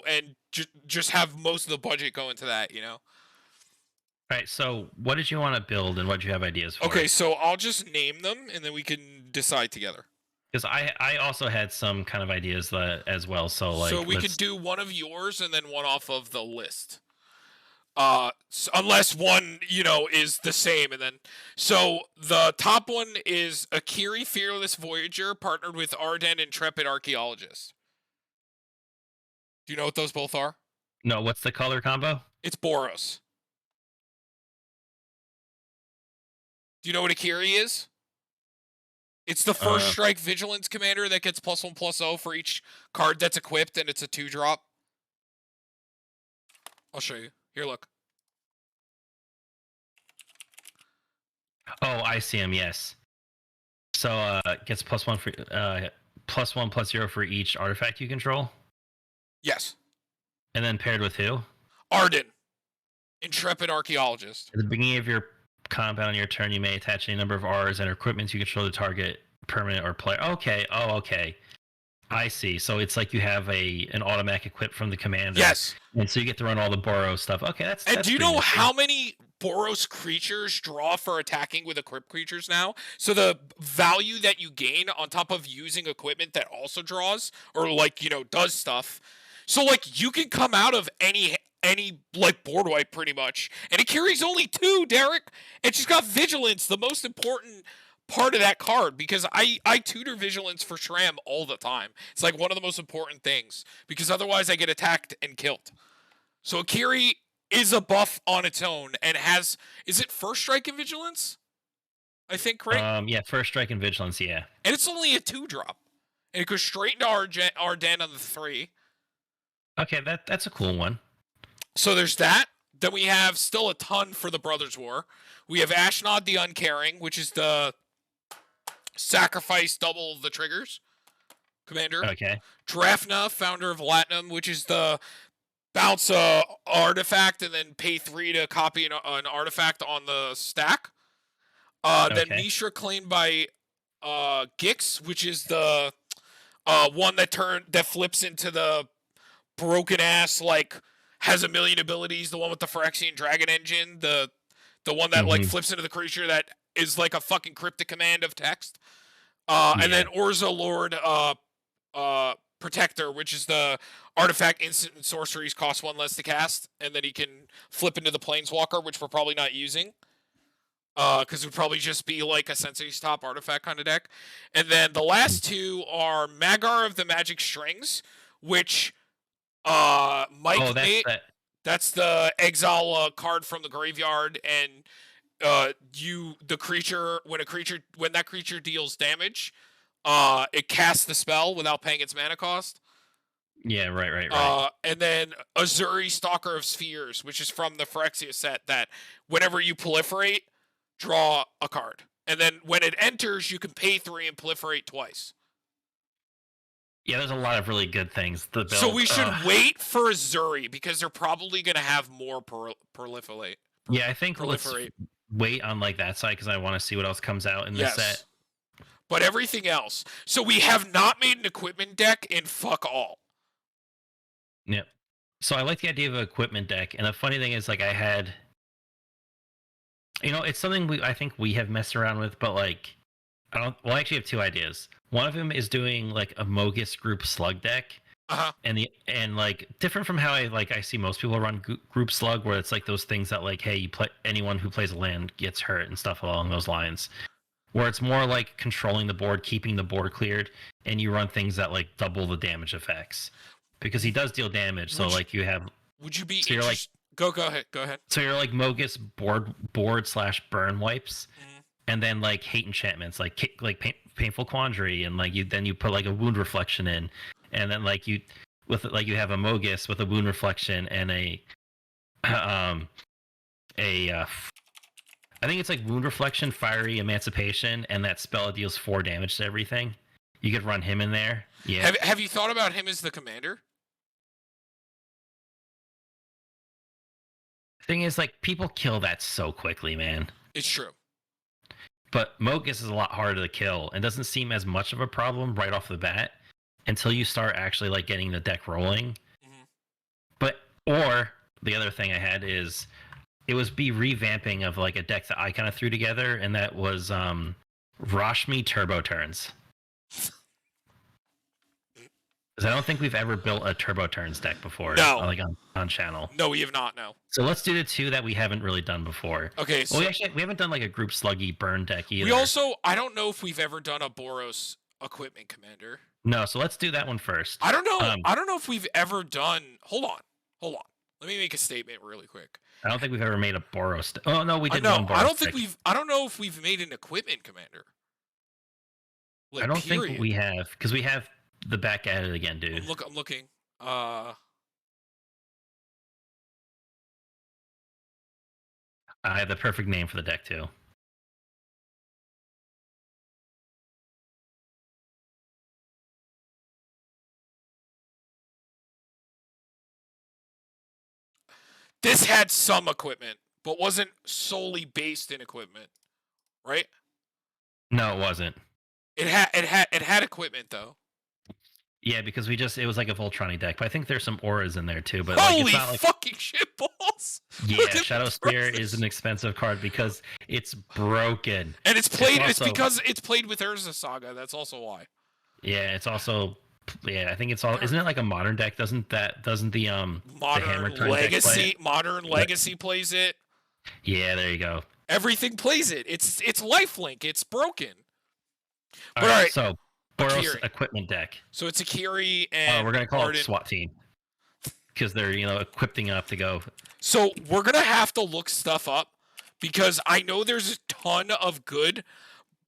and just have most of the budget go into that, you know? Right. So, what did you want to build, and what do you have ideas for? Okay, so I'll just name them and then we can decide together. Because I also had some kind of ideas as well. So, So like, we could let's. do one of yours and then one off of the list. Unless one, is the same, and then so the top one is Akiri, Fearless Voyager, partnered with Ardenn, Intrepid Archaeologist. Do you know what those both are? No, what's the color combo? It's Boros. Do you know what Akiri is? It's the first Uh, strike vigilance commander that gets +1/+0 for each card that's equipped, and it's a 2-drop. I'll show you. Here, look. oh, I see him. Yes. So, gets +1 for +1/+0 for each artifact you control, Yes. and then paired with who? Ardenn, Intrepid Archaeologist. At the beginning of your combat on your turn, you may attach any number of R's and equipment you control to target permanent or player. Okay. Oh, okay. I see. So it's like you have an automatic equip from the commander, Yes. and so you get to run all the Boros stuff. Okay, And that's do you pretty know nifty. how many Boros creatures draw for attacking with equipped creatures now? So the value that you gain on top of using equipment that also draws or does stuff. So like you can come out of any like board wipe pretty much. And it carries only 2, Derek. And she's got vigilance, the most important part of that card because I tutor vigilance for Shram all the time. It's like one of the most important things because otherwise I get attacked and killed. So Akiri is a buff on its own and is it first strike and vigilance? I think, right? Yeah, first strike and vigilance. Yeah. And it's only a 2-drop. And it goes straight into Ardenn on the 3. Okay, that's a cool one. So there's that. Then we have still a ton for the Brothers War. We have Ashnod the Uncaring, which is the sacrifice double the triggers commander. Okay. Drafna, founder of Latinum, which is the bounce a artifact and then pay 3 to copy an artifact on the stack. Then Okay. Mishra claimed by Gix, which is the one that flips into the broken ass has a million abilities. The one with the Phyrexian Dragon Engine. The one that Mm-hmm. flips into the creature that is like a fucking cryptic command of text. And Yeah. then Orza Lord Protector, which is the artifact instant and sorceries cost 1 less to cast, and then he can flip into the Planeswalker, which we're probably not using. Because it would probably just be like a Sensei Stop artifact kind of deck. And then the last 2 are Magar of the Magic Strings, which Mike Oh, that's made. that. That's the exile card from the graveyard, and when that creature deals damage, it casts the spell without paying its mana cost. Yeah. Right. And then Azuri, Stalker of Spheres, which is from the Phyrexia set, that whenever you proliferate, draw a card. And then when it enters, you can pay 3 and proliferate twice. Yeah, there's a lot of really good things to build. So we should wait for Azuri because they're probably going to have more proliferate. Yeah, I think let's Proliferate. wait on that side because I want to see what else comes out in this set. But everything else. So we have not made an equipment deck in fuck all. Yep. So I like the idea of an equipment deck, and the funny thing is, I had, it's something I think we have messed around with, but I actually have 2 ideas. One of them is doing a Mogus group slug deck, and different from how I see most people run group slug, where it's those things that hey, you play, anyone who plays a land gets hurt and stuff along those lines. Where it's more controlling the board, keeping the board cleared, and you run things that double the damage effects, because he does deal damage. So you have. Would you be so interested? Go ahead. So you're Mogus board/burn wipes, and then hate enchantments, painful quandary, and you put a wound reflection in, and then you have a Mogus with a wound reflection and I think it's wound reflection, fiery emancipation, and that spell deals 4 damage to everything. You could run him in there. Yeah. Have you thought about him as the commander? Thing is, people kill that so quickly, man. It's true. But Mogus is a lot harder to kill and doesn't seem as much of a problem right off the bat until you start actually getting the deck rolling. Or the other thing I had is it was be revamping of like a deck that I kind of threw together, and that was Rashmi Turbo Turns. Because I don't think we've ever built a Turbo Turns deck before. No. Like on channel. No, we have not, no. So let's do the two that we haven't really done before. Okay, so... Well, we haven't done like a group sluggy burn deck either. We also... I don't know if we've ever done a Boros equipment commander. No, so let's do that one first. I don't know. I don't know if we've ever done... Hold on. Let me make a statement really quick. I don't think we've ever made a Boros... Oh, no, we did one Boros I don't think deck. I don't know if we've made an equipment commander. Like, I don't think we have, because we have the back at it again, dude. I'm looking. I have the perfect name for the deck too. This had some equipment, but wasn't solely based in equipment, right? No, it wasn't. It had equipment though. Yeah, because it was like a Voltronic deck, but I think there's some auras in there too. But holy like, it's not like fucking shit balls! Yeah, Shadow Spear is an expensive card because it's broken, and it's played. It's because it's played with Urza Saga. That's also why. Yeah, it's also. Yeah, I think it's all. Isn't it like a modern deck? Doesn't the Modern Legacy plays it? Yeah, there you go. Everything plays it. It's lifelink. It's broken. All right, so Boros equipment deck. So it's Akiri and we're gonna call Ardenn. it SWAT team because they're equipping up to go. So we're gonna have to look stuff up because I know there's a ton of good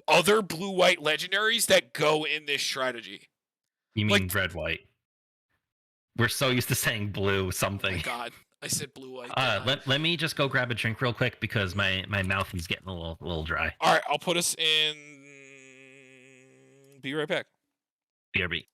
other blue-white legendaries that go in this strategy. You mean like, red-white? We're so used to saying blue something. Oh my god, I said blue-white. Let me just go grab a drink real quick because my mouth is getting a little dry. All right, I'll put us in. Be right back. BRB.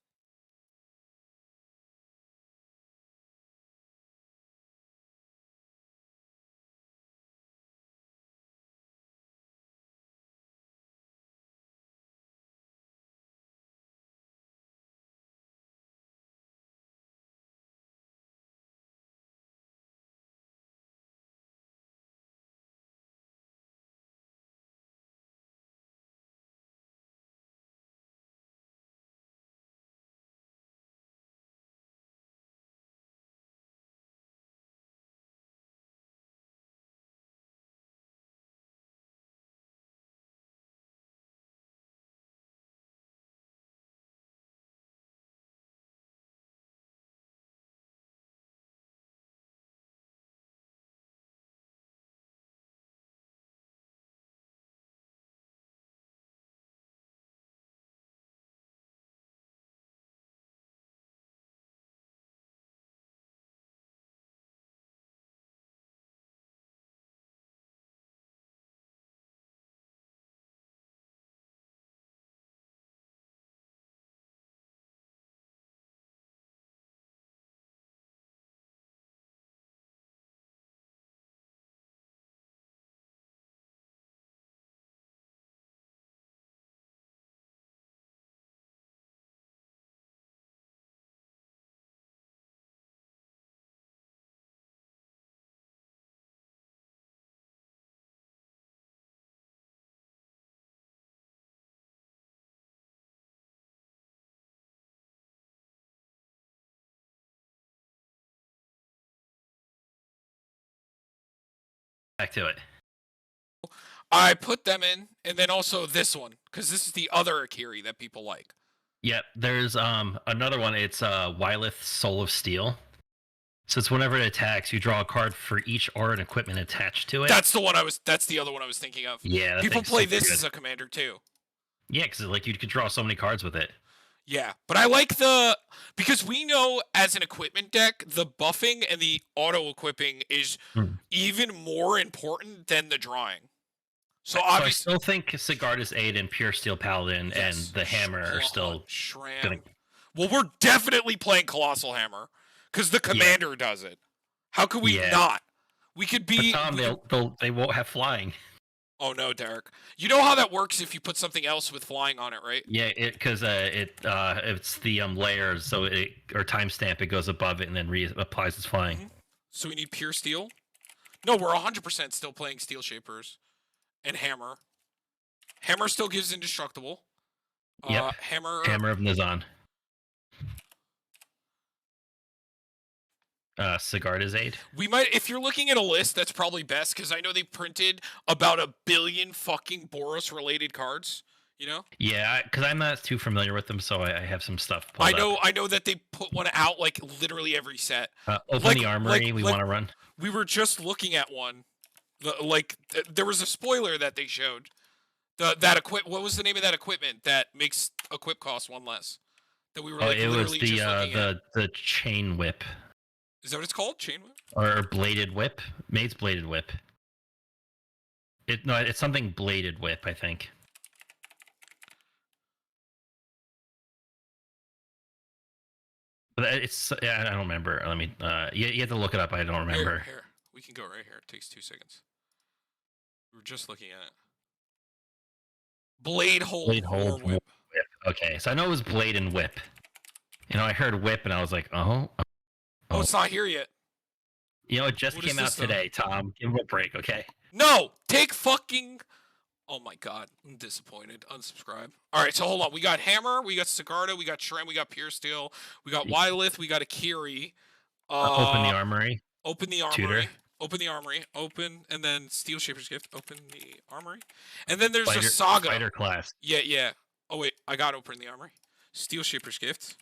Back to it. I put them in, and then also this one, because this is the other Akiri that people like. Yep, there's another one. It's Wylith Soul of Steel. So it's whenever it attacks, you draw a card for each aura and equipment attached to it. That's the one that's the other one I was thinking of. Yeah, people play this as a commander too. Yeah, because like you could draw so many cards with it. Yeah, but I like because we know as an equipment deck, the buffing and the auto equiping is even more important than the drawing. So obviously, I still think Sigardus Aid and Pure Steel Paladin and the Hammer are still gonna... Well, we're definitely playing Colossal Hammer because the commander does it. How could we not? We could be. But Tom, they won't have flying. Oh no, Derek. You know how that works if you put something else with flying on it, right? Yeah, because it's the layer, so or timestamp, it goes above it and then applies its flying. So we need pure steel. No, we're 100% still playing steel shapers and hammer. Hammer still gives indestructible. Yep. Hammer of Nizan. Sigarda's Aid. We might, if you're looking at a list, that's probably best because I know they printed about 1 billion fucking Boros related cards. You know? Yeah, because I'm not too familiar with them, so I have some stuff pulled up. I know that they put one out like literally every set. Open the armory. We want to run. We were just looking at one. There was a spoiler that they showed. What was the name of that equipment that makes equip cost 1 less? That we were like it literally was just looking at. the chain whip. Is that what it's called? Chain whip? Or bladed whip? Maid's bladed whip. It's something bladed whip, I think. But I don't remember. Let me. You have to look it up. I don't remember. Here, we can go right here. It takes 2 seconds. We were just looking at it. Blade hold whip. Okay, so I know it was blade and whip. I heard whip and I was like, oh. Oh, it's not here yet. It just came out today, Tom. Give him a break, okay? No! Take fucking... Oh my god, I'm disappointed. Unsubscribe. Alright, so hold on. We got Hammer, we got Sigarda, we got Shrem, we got Pure Steel, we got Wylith, we got Akiri. Open the armory. Open the armory. Tutor. Open the armory. Open, and then Steel Shaper's Gift. Open the armory. And then there's a Saga. Fighter class. Yeah. Oh wait, I got to open the armory. Steel Shaper's Gift.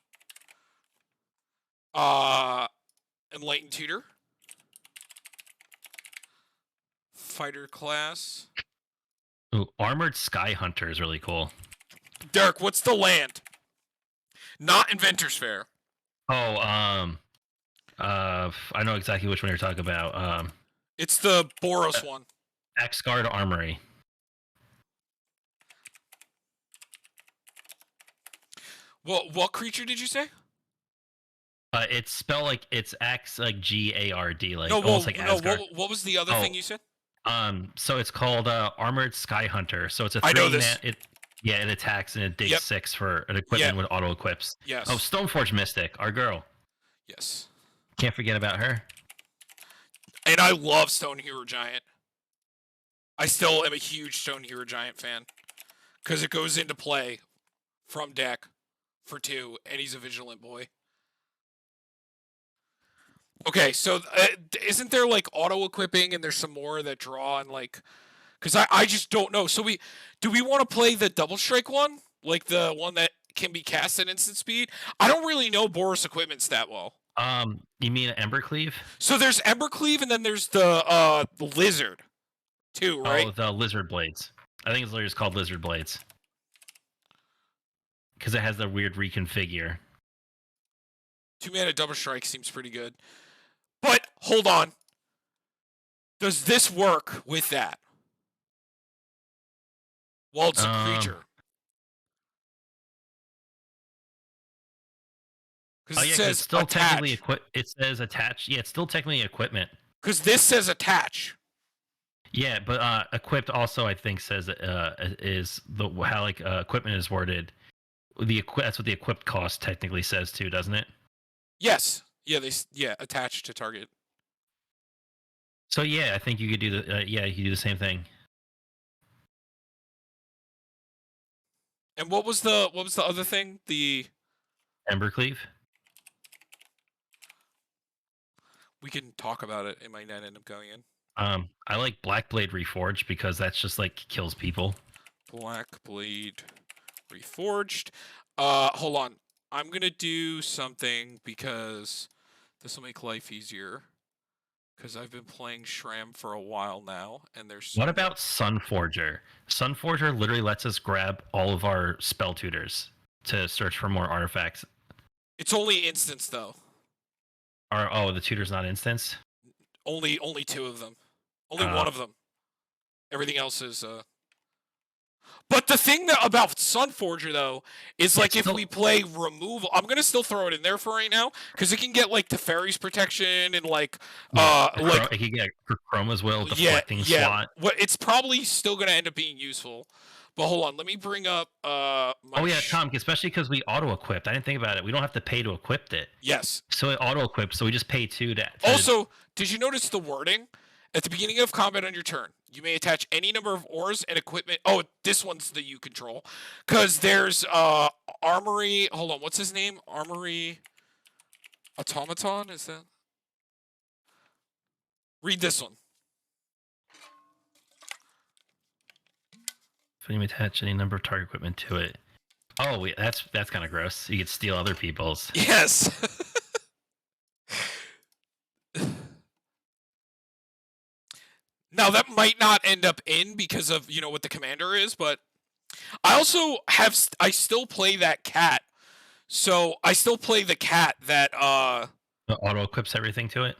Enlightened Tutor. Fighter class. Ooh, Armored Sky Hunter is really cool. Derek, what's the land? Not Inventor's Fair. Oh, I know exactly which one you're talking about. It's the Boros one. Axgard Armory. What creature did you say? It's spelled like it's X like Gard, like no, almost like Asgard. What was the other thing you said? So it's called Armored Sky Hunter. So it's a 3-man. It attacks and it digs 6 for an equipment with auto equips. Yes. Oh, Stoneforge Mystic, our girl. Yes. Can't forget about her. And I love Stone Hero Giant. I still am a huge Stone Hero Giant fan because it goes into play from deck for 2, and he's a vigilant boy. Okay, so isn't there like auto equipping and there's some more that draw and like, because I just don't know. So do we want to play the double strike one, like the one that can be cast at instant speed? I don't really know Boros equipments that well. You mean Embercleave? So there's Embercleave and then there's the Lizard, too, right? Oh, the Lizard Blades. I think it's literally just called Lizard Blades because it has the weird reconfigure. 2-mana double strike seems pretty good. But, hold on. Does this work with that? Well, it's a creature. Because it's still technically it says attach. Yeah, it's still technically equipment. Because this says attach. Yeah, but equipped also I think says is how like equipment is worded. That's what the equipped cost technically says too, doesn't it? Yes. Yeah, attached to target. So yeah, I think you could do you could do the same thing. And what was the other thing? The Embercleave. We can talk about it. It might not end up going in. I like Blackblade Reforged because that's just like kills people. Blackblade Reforged. Hold on. I'm gonna do something because this will make life easier. Because I've been playing Shram for a while now, and there's. What about Sunforger? Sunforger literally lets us grab all of our spell tutors to search for more artifacts. It's only instance though. The tutor's not instance? Only 2 of them. Only 1 of them. Everything else is But the thing about Sunforger though is like if we play removal, I'm gonna still throw it in there for right now because it can get like Teferi's protection and like it can get Chrome as well, deflecting slot. Well, it's probably still gonna end up being useful. But hold on, let me bring up my. Oh yeah, Tom, especially because we auto-equipped. I didn't think about it. We don't have to pay to equip it. Yes. So it auto-equips, so we just pay two to. Also, did you notice the wording? At the beginning of combat on your turn, you may attach any number of ores and equipment. Oh, this one's the you control. Because there's Armory. Hold on, what's his name? Armory Automaton? Is that? Read this one. So you may attach any number of target equipment to it. Oh, wait, that's kind of gross. You could steal other people's. Yes. Now that might not end up in because of what the commander is, but I also I still play that cat. So I still play the cat that Auto equips everything to it.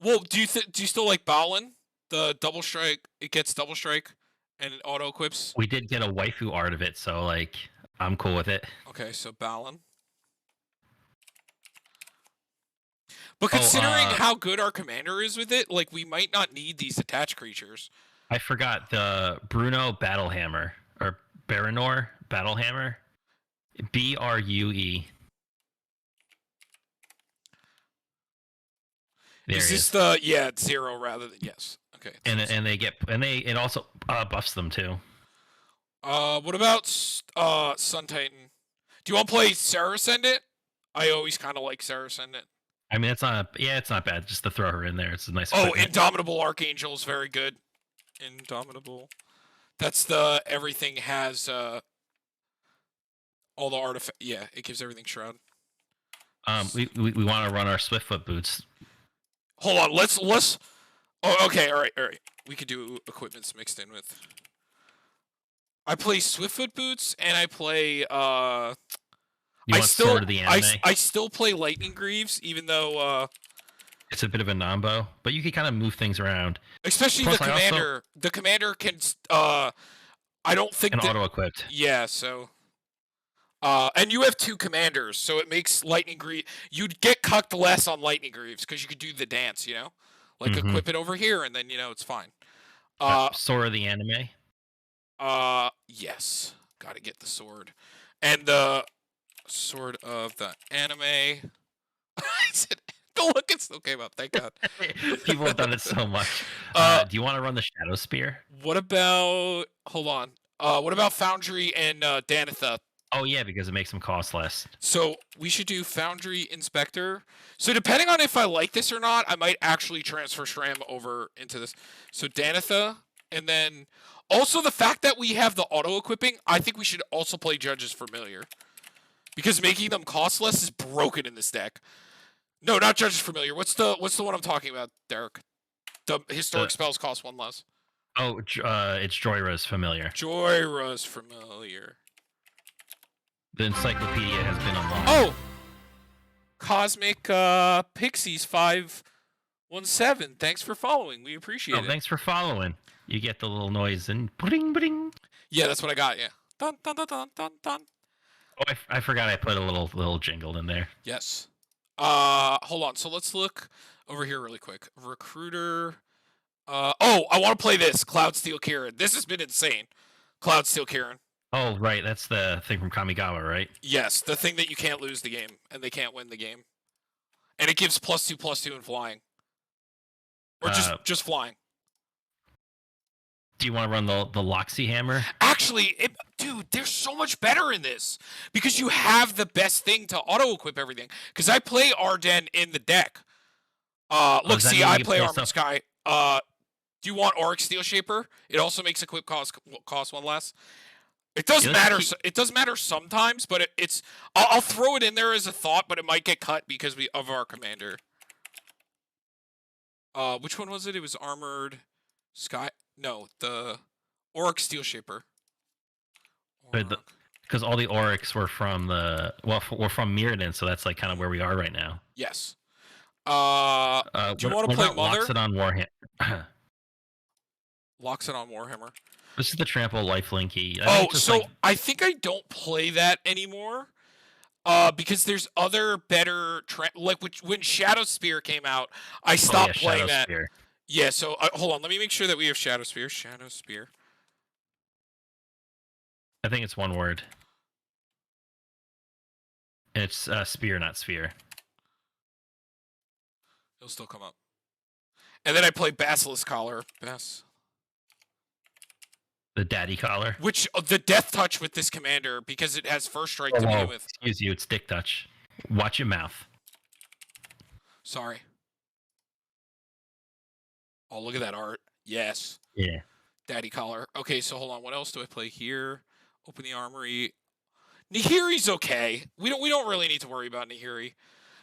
Well, do you still like Balin? The double strike, it gets double strike and it auto equips. We did get a waifu art of it, so like I'm cool with it. Okay, so Balin. But considering how good our commander is with it, like we might not need these attached creatures. I forgot the Bruno Battlehammer or Baranor Battlehammer. BRUE. Is this the it's 0 rather than yes? Okay. And it also buffs them too. What about Sun Titan? Do you want to play Sarah Ascendant? I always kind of like Sarah Ascendant. I mean, it's not bad just to throw her in there. It's a nice. Oh, Indomitable Archangel is very good. Indomitable. That's the everything has all the artifact. Yeah, it gives everything shroud. We want to run our Swiftfoot boots. Hold on, let's. Oh, okay, all right. We could do equipments mixed in with. I play Swiftfoot boots and I play. Sword of the Anime? I still play Lightning Greaves, even though it's a bit of a nombo, but you can kind of move things around. Especially plus, the commander. The commander can. I don't think auto equipped. Yeah, so. And you have 2 commanders, so it makes Lightning Greaves. You'd get cucked less on Lightning Greaves because you could do the dance, like equip it over here, and then it's fine. Sword of the Anime. Yes, gotta get the sword, and the sword of the anime. I said, "Go look, it still came up." Thank God. People have done it so much. Do you want to run the Shadow Spear? What about? Hold on. What about Foundry and Danitha? Oh yeah, because it makes them cost less. So we should do Foundry Inspector. So depending on if I like this or not, I might actually transfer Shram over into this. So Danitha, and then also the fact that we have the auto equipping, I think we should also play Judge's Familiar, because making them cost less is broken in this deck. No, not Judge's Familiar. What's the one I'm talking about, Derek? The historic spells cost 1 less. Oh, it's Joyra's Familiar. Joyra's Familiar. The encyclopedia has been unlocked. Oh! Cosmic Pixies 517. Thanks for following. We appreciate it. Thanks for following. You get the little noise and bling bling. Yeah, that's what I got, yeah. Dun dun dun dun dun dun. Oh, I forgot I put a little jingle in there. Yes. Hold on. So let's look over here really quick. Recruiter. Oh, I want to play this. Cloudsteel Kieran. This has been insane. Cloudsteel Kieran. Oh, right. That's the thing from Kamigawa, right? Yes, the thing that you can't lose the game, and they can't win the game. And it gives +2/+2 in flying. Or just flying. Do you want to run the Loxy Hammer? Actually, dude, they're so much better in this. Because you have the best thing to auto-equip everything. Because I play Ardenn in the deck. Look, see, I play Armored Sky. Do you want Auric Steel Shaper? It also makes equip cost 1 less. It does matter. It does matter sometimes, but it's. I'll throw it in there as a thought, but it might get cut because of our commander. Which one was it? It was Armored Sky. No, the Auric Steel Shaper. Because all the Aurics were from we're from Mirrodin, so that's like kind of where we are right now. Yes. Do you want to play Mother? Loxodon Warhammer. Loxodon Warhammer. This is the Trample Lifelinky. I think I don't play that anymore. Because there's other better like when Shadow Spear came out, I stopped playing that. Spear. Yeah, so hold on, let me make sure that we have Shadow Spear. Shadow Spear. I think it's one word. It's spear, not sphere. It'll still come up. And then I play Basilisk Collar. The daddy collar. Which, the death touch with this commander, because it has first strike to begin with. Excuse you, it's dick touch. Watch your mouth. Sorry. Oh, look at that art. Yes. Yeah. Daddy collar. Okay, so hold on. What else do I play here? Open the armory. Nihiri's okay. We don't really need to worry about Nihiri.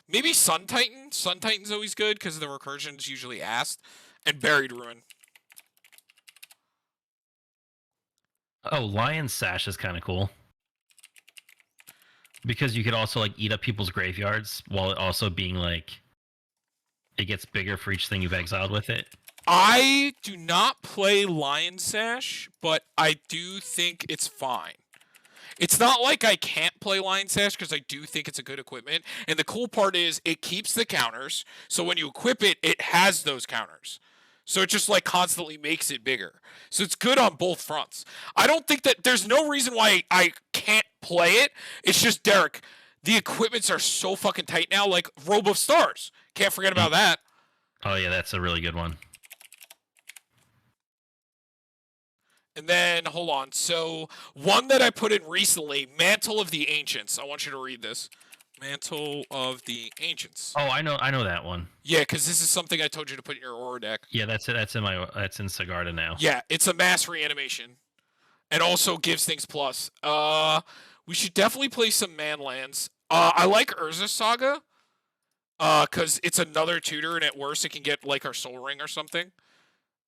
Maybe Sun Titan. Sun Titan's always good because the recursion's usually asked. And Buried Ruin. Oh, Lion Sash is kind of cool. Because you could also like eat up people's graveyards while it also being like it gets bigger for each thing you've exiled with it. I do not play Lion Sash, but I do think it's fine. It's not like I can't play Lion Sash because I do think it's a good equipment. And the cool part is it keeps the counters. So when you equip it, it has those counters. So it just like constantly makes it bigger. So it's good on both fronts. I don't think that there's no reason why I can't play it. It's just, Derek, the equipments are so fucking tight now. Like Robe of Stars. Can't forget about that. Oh yeah, that's a really good one. And then, hold on. So, one that I put in recently, Mantle of the Ancients. I want you to read this. Mantle of the Ancients. Oh, I know that one. Yeah, because this is something I told you to put in your Aura deck. Yeah, that's in Sigarda now. Yeah, it's a mass reanimation. And also gives things plus. We should definitely play some Manlands. I like Urza Saga. Because it's another tutor, and at worst, it can get, like, our Soul Ring or something.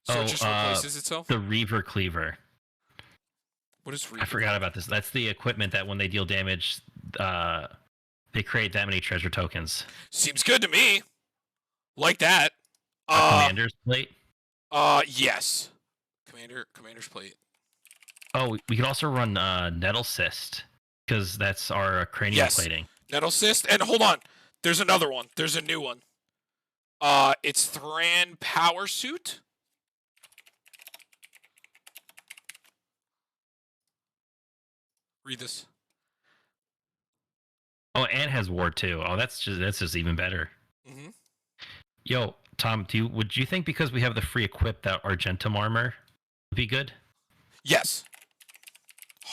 So it just replaces itself? The Reaver Cleaver. What is Reaver? I forgot about this. That's the equipment that when they deal damage, they create that many treasure tokens. Seems good to me. Like that. Commander's Plate? Yes. Commander's Plate. Oh, we could also run Nettle Cyst, because that's our cranium plating. Nettle Cyst. And hold on. There's another one. There's a new one. It's Thran Power Suit. Read this. Oh, and has War too. Oh, that's just even better. Mm-hmm. Yo, Tom, would you think because we have the free equip that Argentum armor would be good? Yes.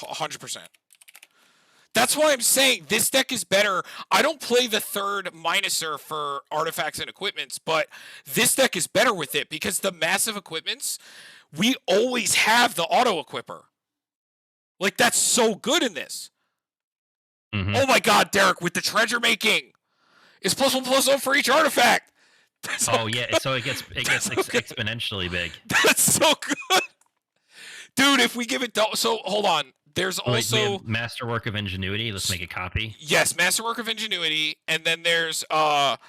100%. That's why I'm saying this deck is better. I don't play the third minuser for artifacts and equipments, but this deck is better with it because the massive equipments, we always have the auto equipper. Like, that's so good in this. Mm-hmm. Oh my god, Derek, with the treasure making. It's +1/+1 for each artifact. Oh yeah, so it gets exponentially big. That's so good. Dude, if we give it so hold on. There's also Masterwork of Ingenuity. Let's make a copy. Yes, Masterwork of Ingenuity, and then there's hold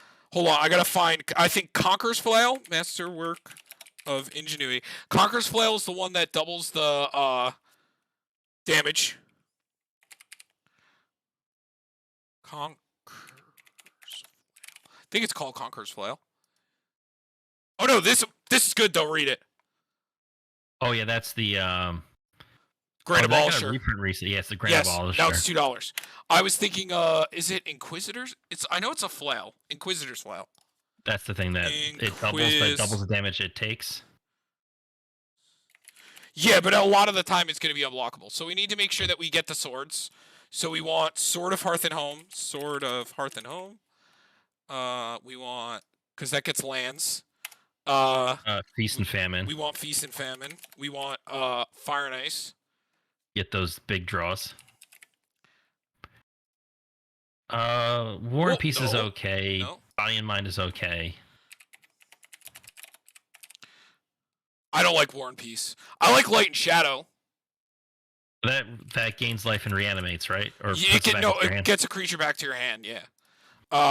on, I gotta find. I think Conqueror's Flail, Masterwork of Ingenuity. Conqueror's Flail is the one that doubles the damage. Conqueror's Flail. I think it's called Conqueror's Flail. Oh no, this is good though. Read it. Oh yeah, that's the Grand Abolisher. Reprint recently. Yeah, it's the Grand Abolisher. Now it's $2. I was thinking, is it Inquisitors? I know it's a flail. Inquisitor's Flail. That's the thing that it doubles the damage it takes. Yeah, but a lot of the time it's going to be unblockable. So we need to make sure that we get the swords. So we want Sword of Hearth and Home. Sword of Hearth and Home. We want, because that gets lands. Feast and Famine. We want Feast and Famine. We want Fire and Ice. Get those big draws. War and Peace is okay. No. Body and Mind is okay. I don't like War and Peace. I like Light and Shadow. That gains life and reanimates, right? Or it gets a creature back to your hand, yeah.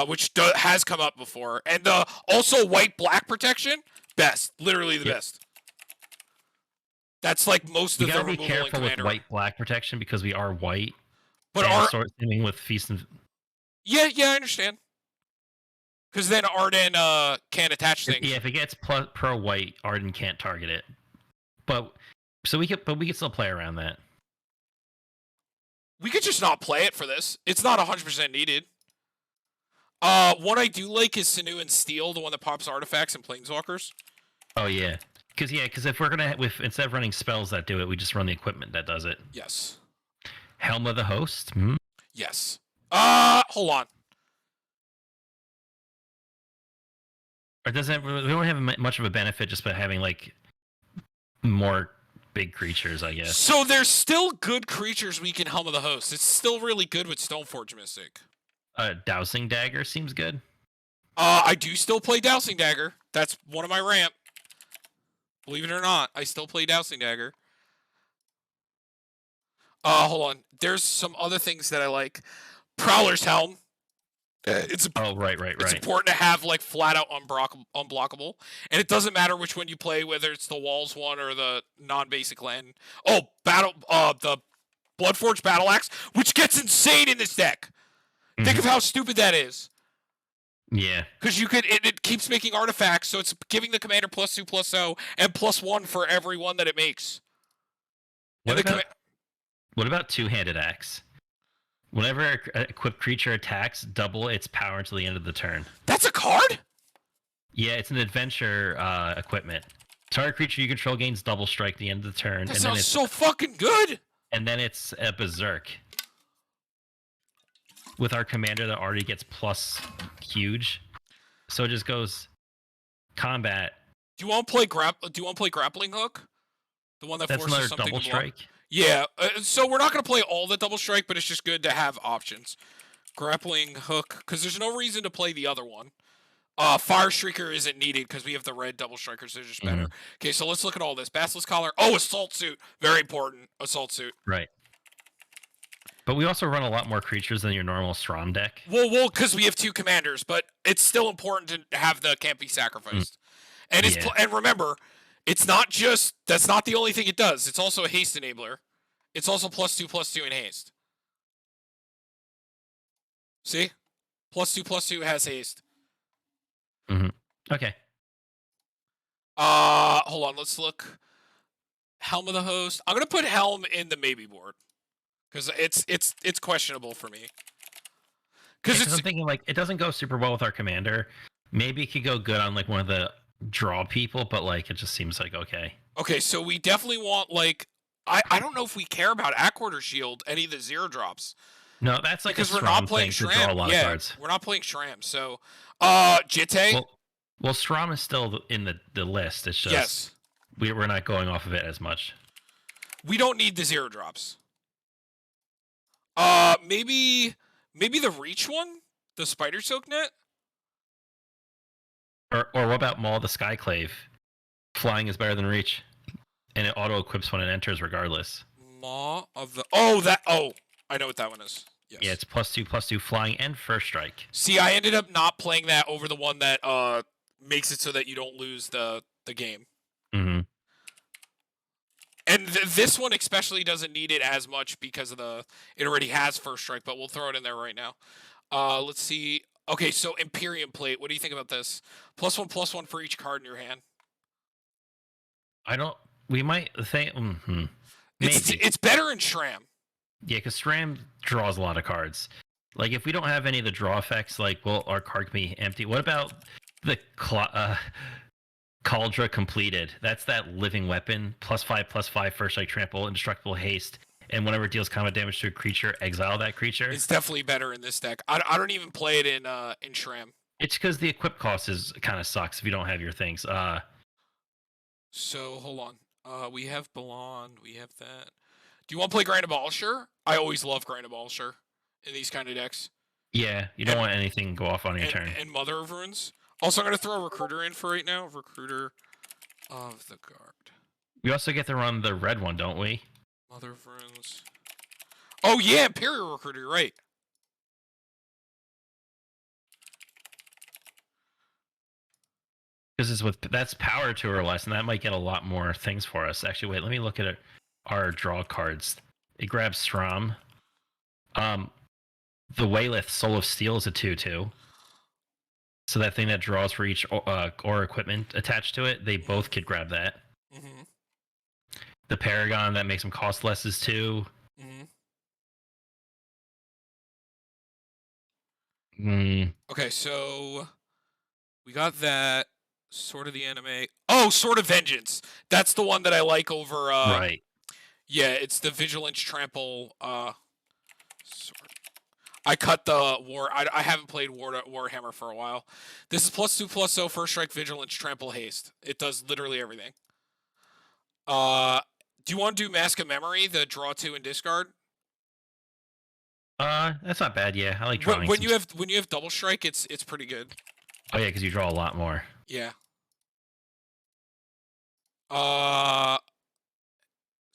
Which has come up before. And also white-black protection, best. Literally the best. That's like most of the removal in Commander. You gotta be careful with white-black protection because we are white. But with Feast and... Yeah, I understand. Because then Ardenn can't attach things. Yeah, if it gets pro white, Ardenn can't target it. But we can still play around that. We could just not play it for this. It's not 100% needed. One I do like is Sinew and Steel, the one that pops artifacts and planeswalkers. Oh yeah, because if we're gonna instead of running spells that do it, we just run the equipment that does it. Yes. Helm of the Host. Yes. Hold on. Or doesn't we don't have much of a benefit just by having like more big creatures, I guess. So there's still good creatures we can Helm of the Host. It's still really good with Stoneforge Mystic. Dowsing Dagger seems good. I do still play Dowsing Dagger. That's one of my ramp. Believe it or not, I still play Dowsing Dagger. Hold on. There's some other things that I like. Prowler's Helm. It's right. It's important to have like flat out unblockable, and it doesn't matter which one you play, whether it's the Walls one or the non-basic land. Oh, the Bloodforge Battle Axe, which gets insane in this deck. Mm-hmm. Think of how stupid that is. Yeah, because you could it keeps making artifacts, so it's giving the commander +2/+0 and +1 for every one that it makes. What about two-handed axe? Whenever an equipped creature attacks, double its power until the end of the turn. That's a card? Yeah, it's an adventure equipment. Target creature you control gains double strike at the end of the turn. That sounds so fucking good! And then it's a Berserk. With our commander that already gets plus huge. So it just goes combat. Do you want to play Grappling Hook? The one that That's forces another something double to block? strike? Yeah, so we're not going to play all the double strike, but it's just good to have options. Grappling Hook, because there's no reason to play the other one. Fire Shrieker isn't needed because we have the red double strikers. They're just better. Okay, so let's look at all this. Basilisk Collar. Oh, Assault Suit. Very important. Assault Suit. Right. But we also run a lot more creatures than your normal Strom deck. Well, because we have 2 commanders, but it's still important to have the Can't Be Sacrificed. And and remember, it's not just that's not the only thing it does. It's also a haste enabler. It's also +2/+2 in haste. See? +2/+2 has haste. Okay. Hold on, let's look. Helm of the Host. I'm gonna put Helm in the maybe board. Because it's questionable for me. Because I'm thinking like it doesn't go super well with our commander. Maybe it could go good on like one of the draw people, but like it just seems like okay. Okay, so we definitely want like I don't know if we care about Accord or Shield, any of the 0 drops. No, that's like because we're not playing Shram. To draw a lot of cards. We're not playing Shram. So Jitte. Well, Strom is still in the list. It's just we're not going off of it as much. We don't need the 0 drops. Maybe the Reach one? The Spider Silk Net? Or what about Maul the Skyclave? Flying is better than Reach. And it auto-equips when it enters regardless. Maw of the... I know what that one is. Yes. Yeah, it's +2/+2 flying and first strike. See, I ended up not playing that over the one that makes it so that you don't lose the game. Mm-hmm. And this one especially doesn't need it as much because of it already has first strike, but we'll throw it in there right now. Let's see. Okay, so Imperium Plate. What do you think about this? +1/+1 for each card in your hand. We might think. Maybe. It's better in Shram. Yeah, because Shram draws a lot of cards. Like if we don't have any of the draw effects, like our card can be empty. What about the Cauldra Completed? That's that living weapon. +5/+5 first strike, trample, indestructible, haste, and whenever it deals combat damage to a creature, exile that creature. It's definitely better in this deck. I don't even play it in Shram. It's because the equip cost kind of sucks if you don't have your things. So hold on. We have Blonde. We have that. Do you want to play Grand Abolisher? I always love Grand Abolisher in these kind of decks. Yeah, you don't want anything go off on your turn. And Mother of Runes. Also, I'm going to throw a Recruiter in for right now. Recruiter of the Guard. We also get to run the red one, don't we? Mother of Runes. Oh, yeah, Imperial Recruiter, right. Because that's power 2 or less, and that might get a lot more things for us. Actually, wait, let me look at our draw cards. It grabs Strom. The Waylith, Soul of Steel is a 2/2. So that thing that draws for each or equipment attached to it, they both could grab that. Mm-hmm. The Paragon that makes them cost less is 2. Mm-hmm. Okay, so we got that. Sword of the Anime. Oh, Sword of Vengeance. That's the one that I like over. Right. Yeah, it's the Vigilance Trample. Sword. I cut the War. I haven't played Warhammer for a while. This is +2/+0 First Strike Vigilance Trample Haste. It does literally everything. Do you want to do Mask of Memory, the draw 2 and discard? That's not bad. Yeah, I like drawing. When you have double strike, it's pretty good. Oh yeah, because you draw a lot more. Yeah.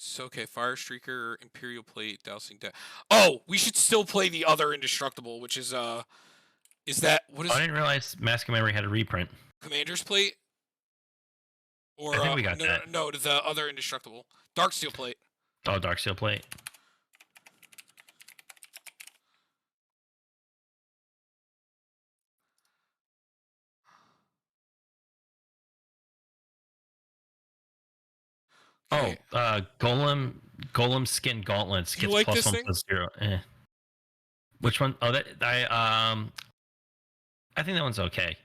So okay, Fire Streaker, Imperial Plate, Dousing Death. Oh, we should still play the other Indestructible, which is that what is? I didn't realize Mask of Memory had a reprint. Commander's Plate? Or I think we got that. No, the other Indestructible, Darksteel Plate. Oh, Darksteel Plate. Okay. Oh, Golem Skin Gauntlets You gets like this +1/+0. Which one? Oh, that I think that one's okay.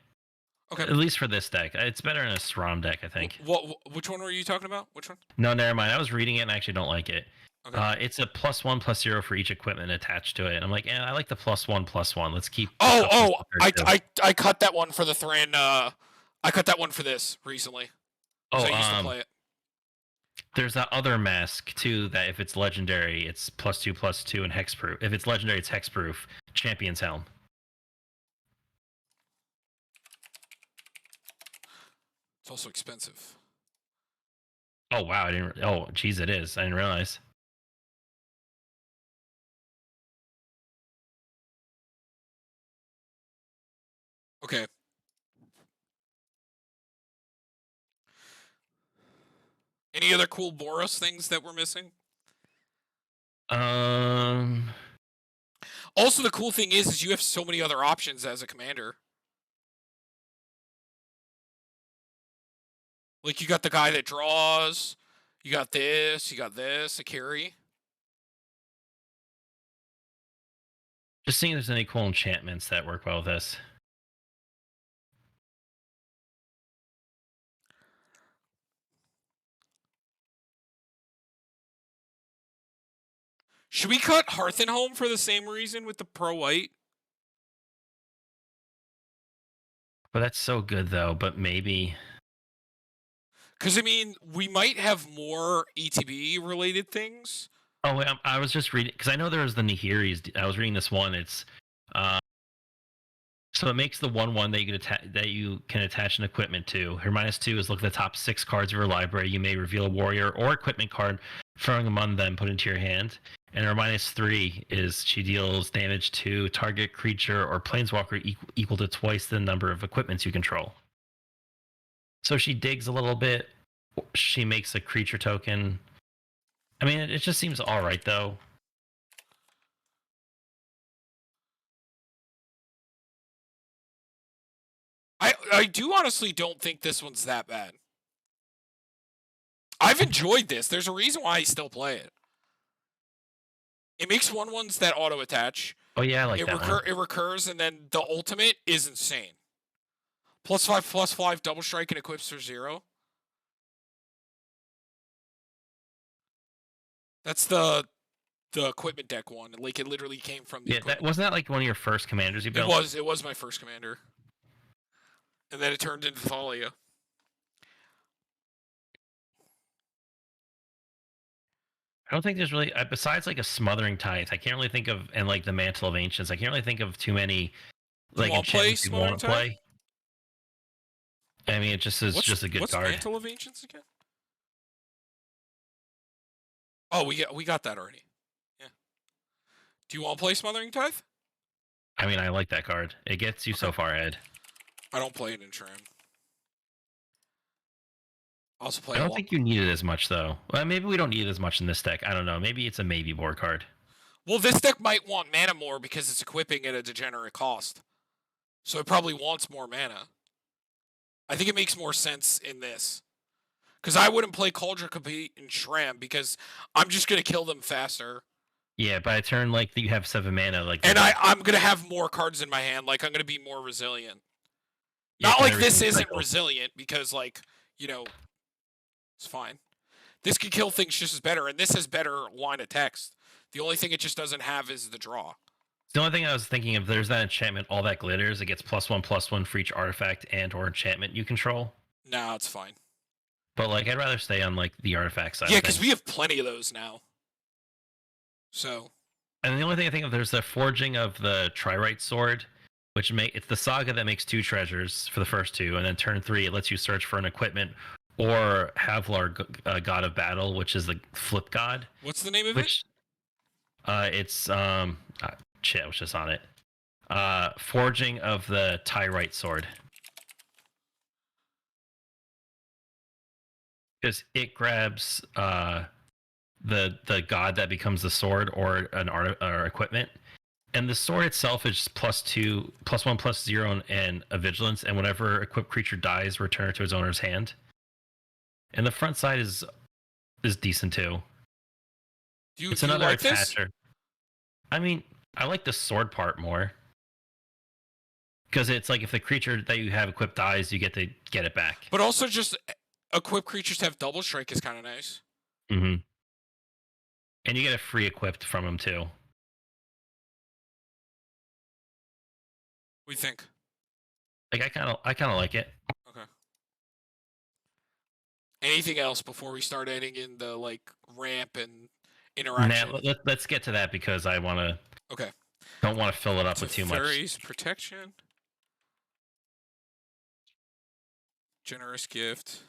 Okay. At least for this deck, it's better in a SRAM deck, I think. Which one were you talking about? Which one? No, never mind. I was reading it and I actually don't like it. Okay. It's a +1/+0 for each equipment attached to it, and I'm like, I like the +1/+1. Let's keep. I cut that one for the Thran. I cut that one for this recently. Oh, I used to play it. There's that other mask too. That if it's legendary, it's +2/+2 and hexproof. If it's legendary, it's hexproof. Champion's Helm. It's also expensive. Oh wow! I didn't. Oh geez, it is. I didn't realize. Okay. Any other cool Boros things that we're missing? Also, the cool thing is you have so many other options as a commander. Like, you got the guy that draws. You got this. You got this. Akiri. Just seeing if there's any cool enchantments that work well with this. Should we cut Hearthenhome for the same reason with the pro white? But that's so good though. But maybe. Because I mean, we might have more ETB related things. Oh, I was just reading because I know there was the Nihiris. I was reading this one. It's so it makes the 1/1 that you can attach an equipment to. Her -2 is look at the top 6 cards of your library. You may reveal a warrior or equipment card from among them put into your hand. And her -3 is she deals damage to target creature or planeswalker equal to twice the number of equipments you control. So she digs a little bit. She makes a creature token. I mean, it just seems all right though. I do honestly don't think this one's that bad. I've enjoyed this. There's a reason why I still play it. It makes 1/1s that auto attach. Oh yeah, I like that one. It recurs, and then the ultimate is insane. +5/+5 double strike and equips for 0. That's the equipment deck one. Like, it literally came from the that wasn't that like one of your first commanders you built? It was my first commander. And then it turned into Thalia. I don't think there's really besides like a Smothering Tithe. I can't really think of and like the Mantle of Ancients. I can't really think of too many like enchantments you won't play. I mean, it just is just a good card. What's Mantle of Ancients again? Oh, we got that already. Yeah. Do you want to play Smothering Tithe? I mean, I like that card. It gets you so far ahead. I don't play it in Tram. Also play. I don't think you need it as much though. Well, maybe we don't need it as much in this deck. I don't know. Maybe it's a maybe board card. Well, this deck might want mana more because it's equipping at a degenerate cost. So it probably wants more mana. I think it makes more sense in this. Because I wouldn't play Cauldron Compete in Shram because I'm just going to kill them faster. Yeah, by a turn like you have 7 mana, like And I'm gonna have more cards in my hand. Like I'm gonna be more resilient. yeah, Not because like this everything isn't cycles. resilient because like it's fine. This could kill things just as better, and this has better line of text. The only thing it just doesn't have is the draw. The only thing I was thinking of, there's that enchantment, All That Glitters. It gets +1/+1 for each artifact and or enchantment you control. Nah, it's fine. But like, I'd rather stay on like the artifact side Yeah, of because we things. have plenty of those now. So. And the only thing I think of, there's the forging of the Tririte Sword, which it's the saga that makes 2 treasures for the first 2, and then turn 3 it lets you search for an equipment, or Havlar, God of Battle, which is the flip god. What's the name of it? Which it's shit, I was just on it. Forging of the Tyrite Sword. Because it grabs the god that becomes the sword or an art or equipment. And the sword itself is +2, +1/+0, and a vigilance. And whenever equipped creature dies, return it to its owner's hand. And the front side is decent too. Do It's you another like this? attacher. I mean, I like the sword part more. Because it's like if the creature that you have equipped dies, you get to get it back. But also just equipped creatures to have double strike is kind of nice. Mm-hmm. And you get a free equipped from him too. What do you think? Like I kind of like it. Okay. Anything else before we start adding in the like ramp and interaction? Now let's get to that because I want to. Okay. Don't want to fill it up So with too much. fairies protection, generous gift.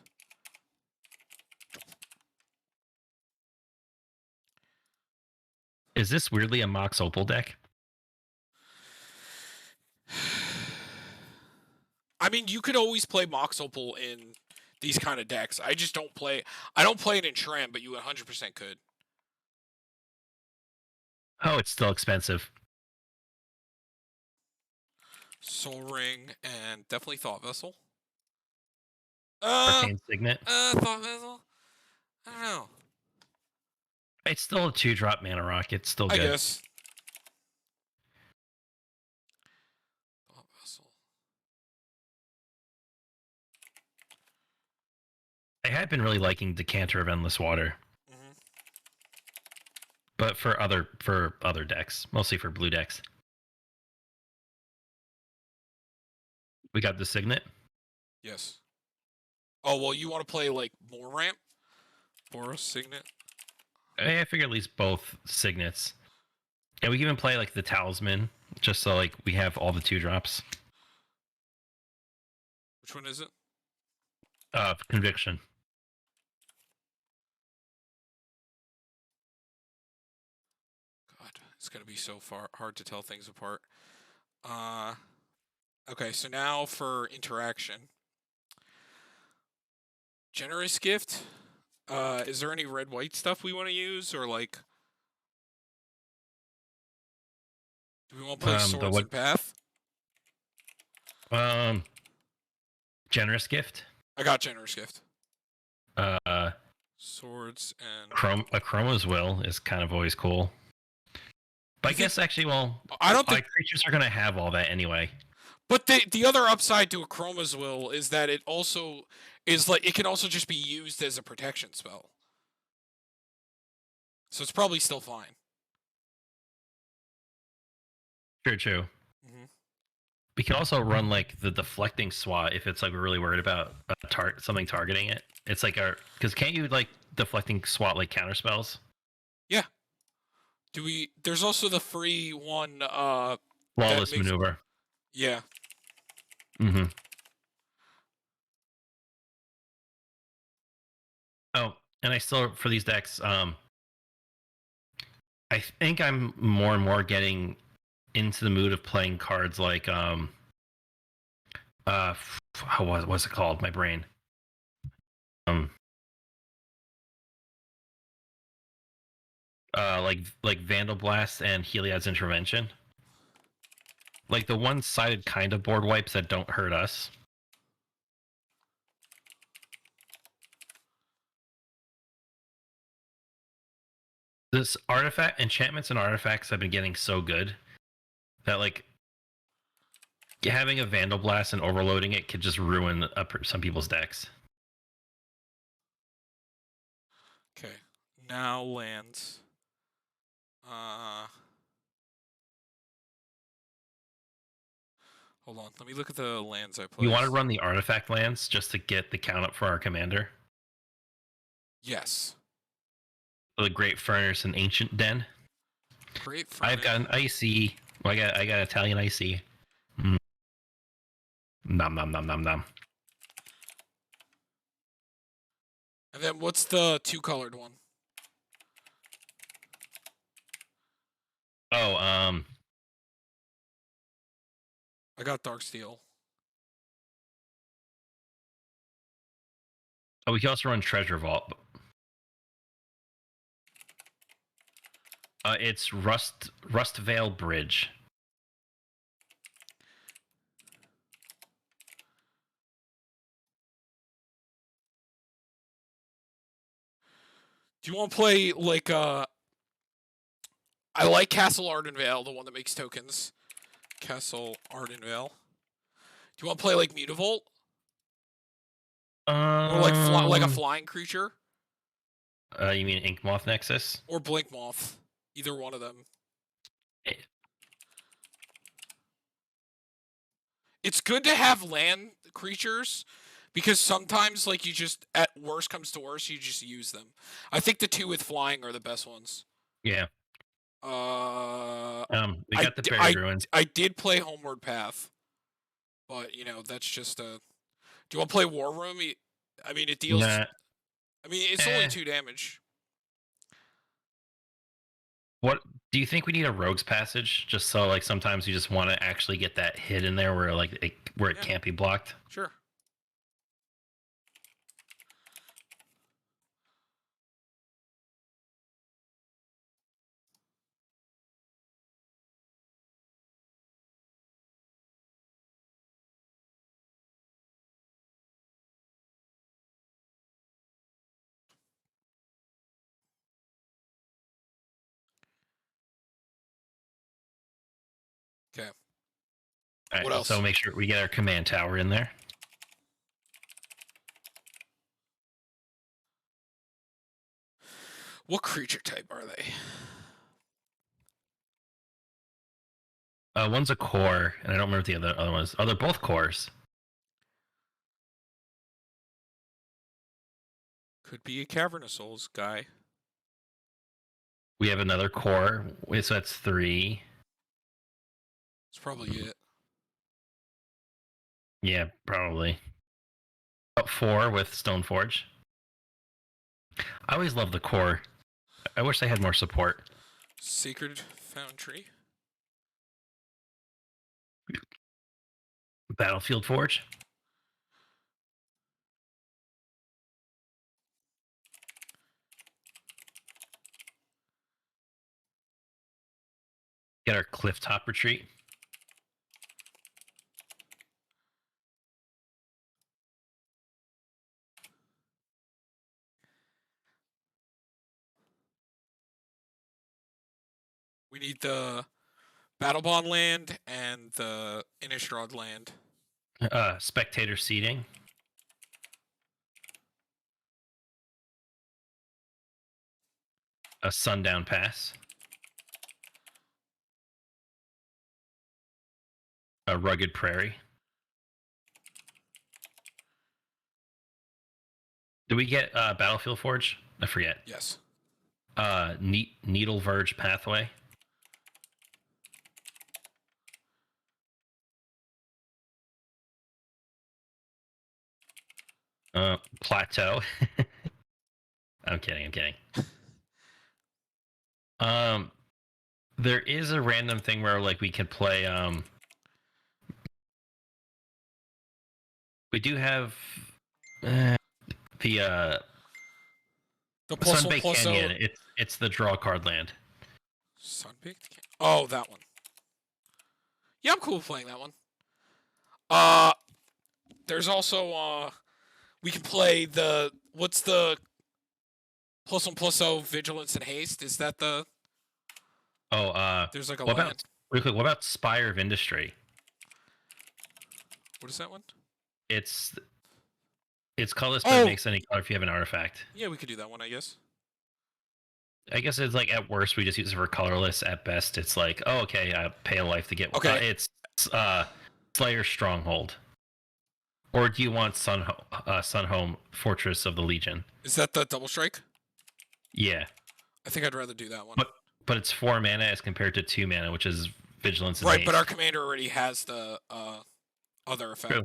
Is this weirdly a Mox Opal deck? I mean, you could always play Mox Opal in these kind of decks. I just don't play. I don't play it in Shram, but you 100% could. Oh, it's still expensive. Soul Ring and definitely Thought Vessel. Arcane Signet. Thought Vessel. I don't know. It's still a 2-drop mana rock. It's still good. I guess. Thought Vessel. I had been really liking Decanter of Endless Water, but for other decks, mostly for blue decks. We got the Signet. Yes. Oh well, you want to play like more ramp? Boros Signet. I figure at least both Signets. And we can even play like the Talisman, just so like we have all the 2-drops. Which one is it? Conviction. God, it's gonna be so hard to tell things apart. Okay, so now for interaction. Generous gift. Is there any red-white stuff we want to use, or like, do we want to play Swords and Path? Generous gift. I got generous gift. Uh, Swords and a Chroma's Will is kind of always cool. But I guess actually, well, I don't think creatures are gonna have all that anyway. But the other upside to a Chroma's Will is that it also is like it can also just be used as a protection spell. So it's probably still fine. True. We can also run like the deflecting SWAT if it's like we're really worried about something targeting it. It's like because can't you like deflecting SWAT like counter spells? Yeah. There's also the free one. Flawless Maneuver. Yeah. Oh, and I still for these decks, I think I'm more and more getting into the mood of playing cards like what's it called? My brain. Like Vandal Blast and Heliod's Intervention. Like the one-sided kind of board wipes that don't hurt us. This artifact enchantments and artifacts have been getting so good that like having a Vandal Blast and overloading it could just ruin some people's decks. Okay, now lands. Hold on, let me look at the lands I placed. You want to run the artifact lands just to get the count up for our commander? Yes. The Great Furnace and Ancient Den. Great Furnace. I've got an icy. Well, I got Italian icy. Mm. Nom nom nom nom nom. And then what's the 2-colored one? Oh, I got Dark Steel. Oh, we can also run Treasure Vault. It's Rustvale Bridge. Do you want to play like I like Castle Ardenvale, the one that makes tokens. Castle Ardenvale. Do you want to play like Mutavault? Or like a flying creature? You mean Ink Moth Nexus? Or Blink Moth. Either one of them. It's good to have land creatures because sometimes, like, you just, at worst comes to worst, you just use them. I think the 2 with flying are the best ones. Yeah. We got the Buried Ruins. I did play Homeward Path, but you know that's just a. Do you want to play War Room? I mean, it deals. Nah. I mean, it's only 2 damage. What do you think we need a Rogue's Passage? Just so like sometimes you just want to actually get that hit in there where like it can't be blocked. Sure. Okay. All right, what else? So make sure we get our command tower in there. What creature type are they? One's a core, and I don't remember the other ones. Oh, they're both cores. Could be a Cavernous Souls guy. We have another core, so that's 3. That's probably it. Yeah, probably. About 4 with Stoneforge. I always love the core. I wish they had more support. Sacred Foundry. Battlefield Forge. Get our Clifftop Retreat. We need the Battle Bond land and the Innistrad land. Spectator Seating. A Sundown Pass. A Rugged Prairie. Do we get Battlefield Forge? I forget. Yes. Needle Verge Pathway. Plateau. I'm kidding. There is a random thing where like we can play. We do have the Sunbaked Canyon. It's the draw card land. Sunbaked Canyon. Oh, that one. Yeah, I'm cool with playing that one. There's also we can play the +1/+0 vigilance and haste. Is that the? Oh, There's like a what land. about real quick? What about Spire of Industry? What is that one? It's colorless, but it Oh, makes any color if you have an artifact. yeah, we could do that one, I guess. I guess it's like at worst we just use it for colorless. At best, it's like, oh, okay, pay a life to get. Okay. It's uh, Slayer Stronghold. Or do you want Sunhome Fortress of the Legion? Is that the double strike? Yeah, I think I'd rather do that one. but it's 4 mana as compared to 2 mana, which is Vigilance and Right, Haste. but our commander already has the other effect. True.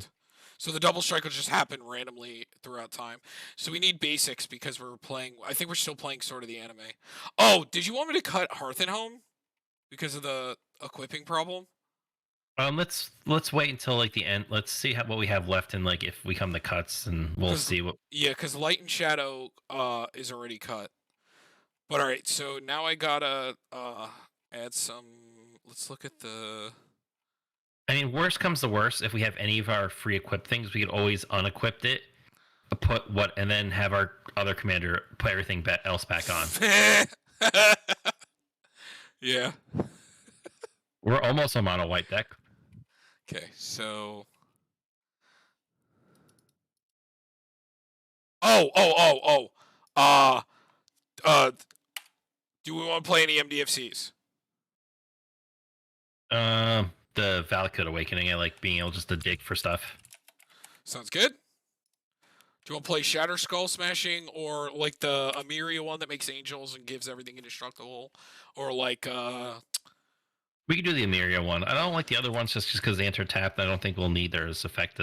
So the double strike will just happen randomly throughout time. So we need basics because we're playing. I think we're still playing Sword of the Anime. Oh, did you want me to cut Hearth and Home because of the equipping problem? Let's wait until like the end. Let's see what we have left, and like if we come to cuts, and we'll see what. Yeah, because Light and Shadow is already cut. But all right, so now I gotta add some. Let's look at the. I mean, worst comes to worst, if we have any of our free equip things, we could always unequip it, put what, and then have our other commander put everything else back on. Yeah. We're almost a mono white deck. Okay, so. Oh. Uh, do we want to play any MDFCs? The Valakut Awakening. I like being able just to dig for stuff. Sounds good. Do you want to play Shatter Skull Smashing or like the Amiria one that makes angels and gives everything indestructible? Or like We could do the Amiria one. I don't like the other ones just because they enter tapped. I don't think we'll need their effects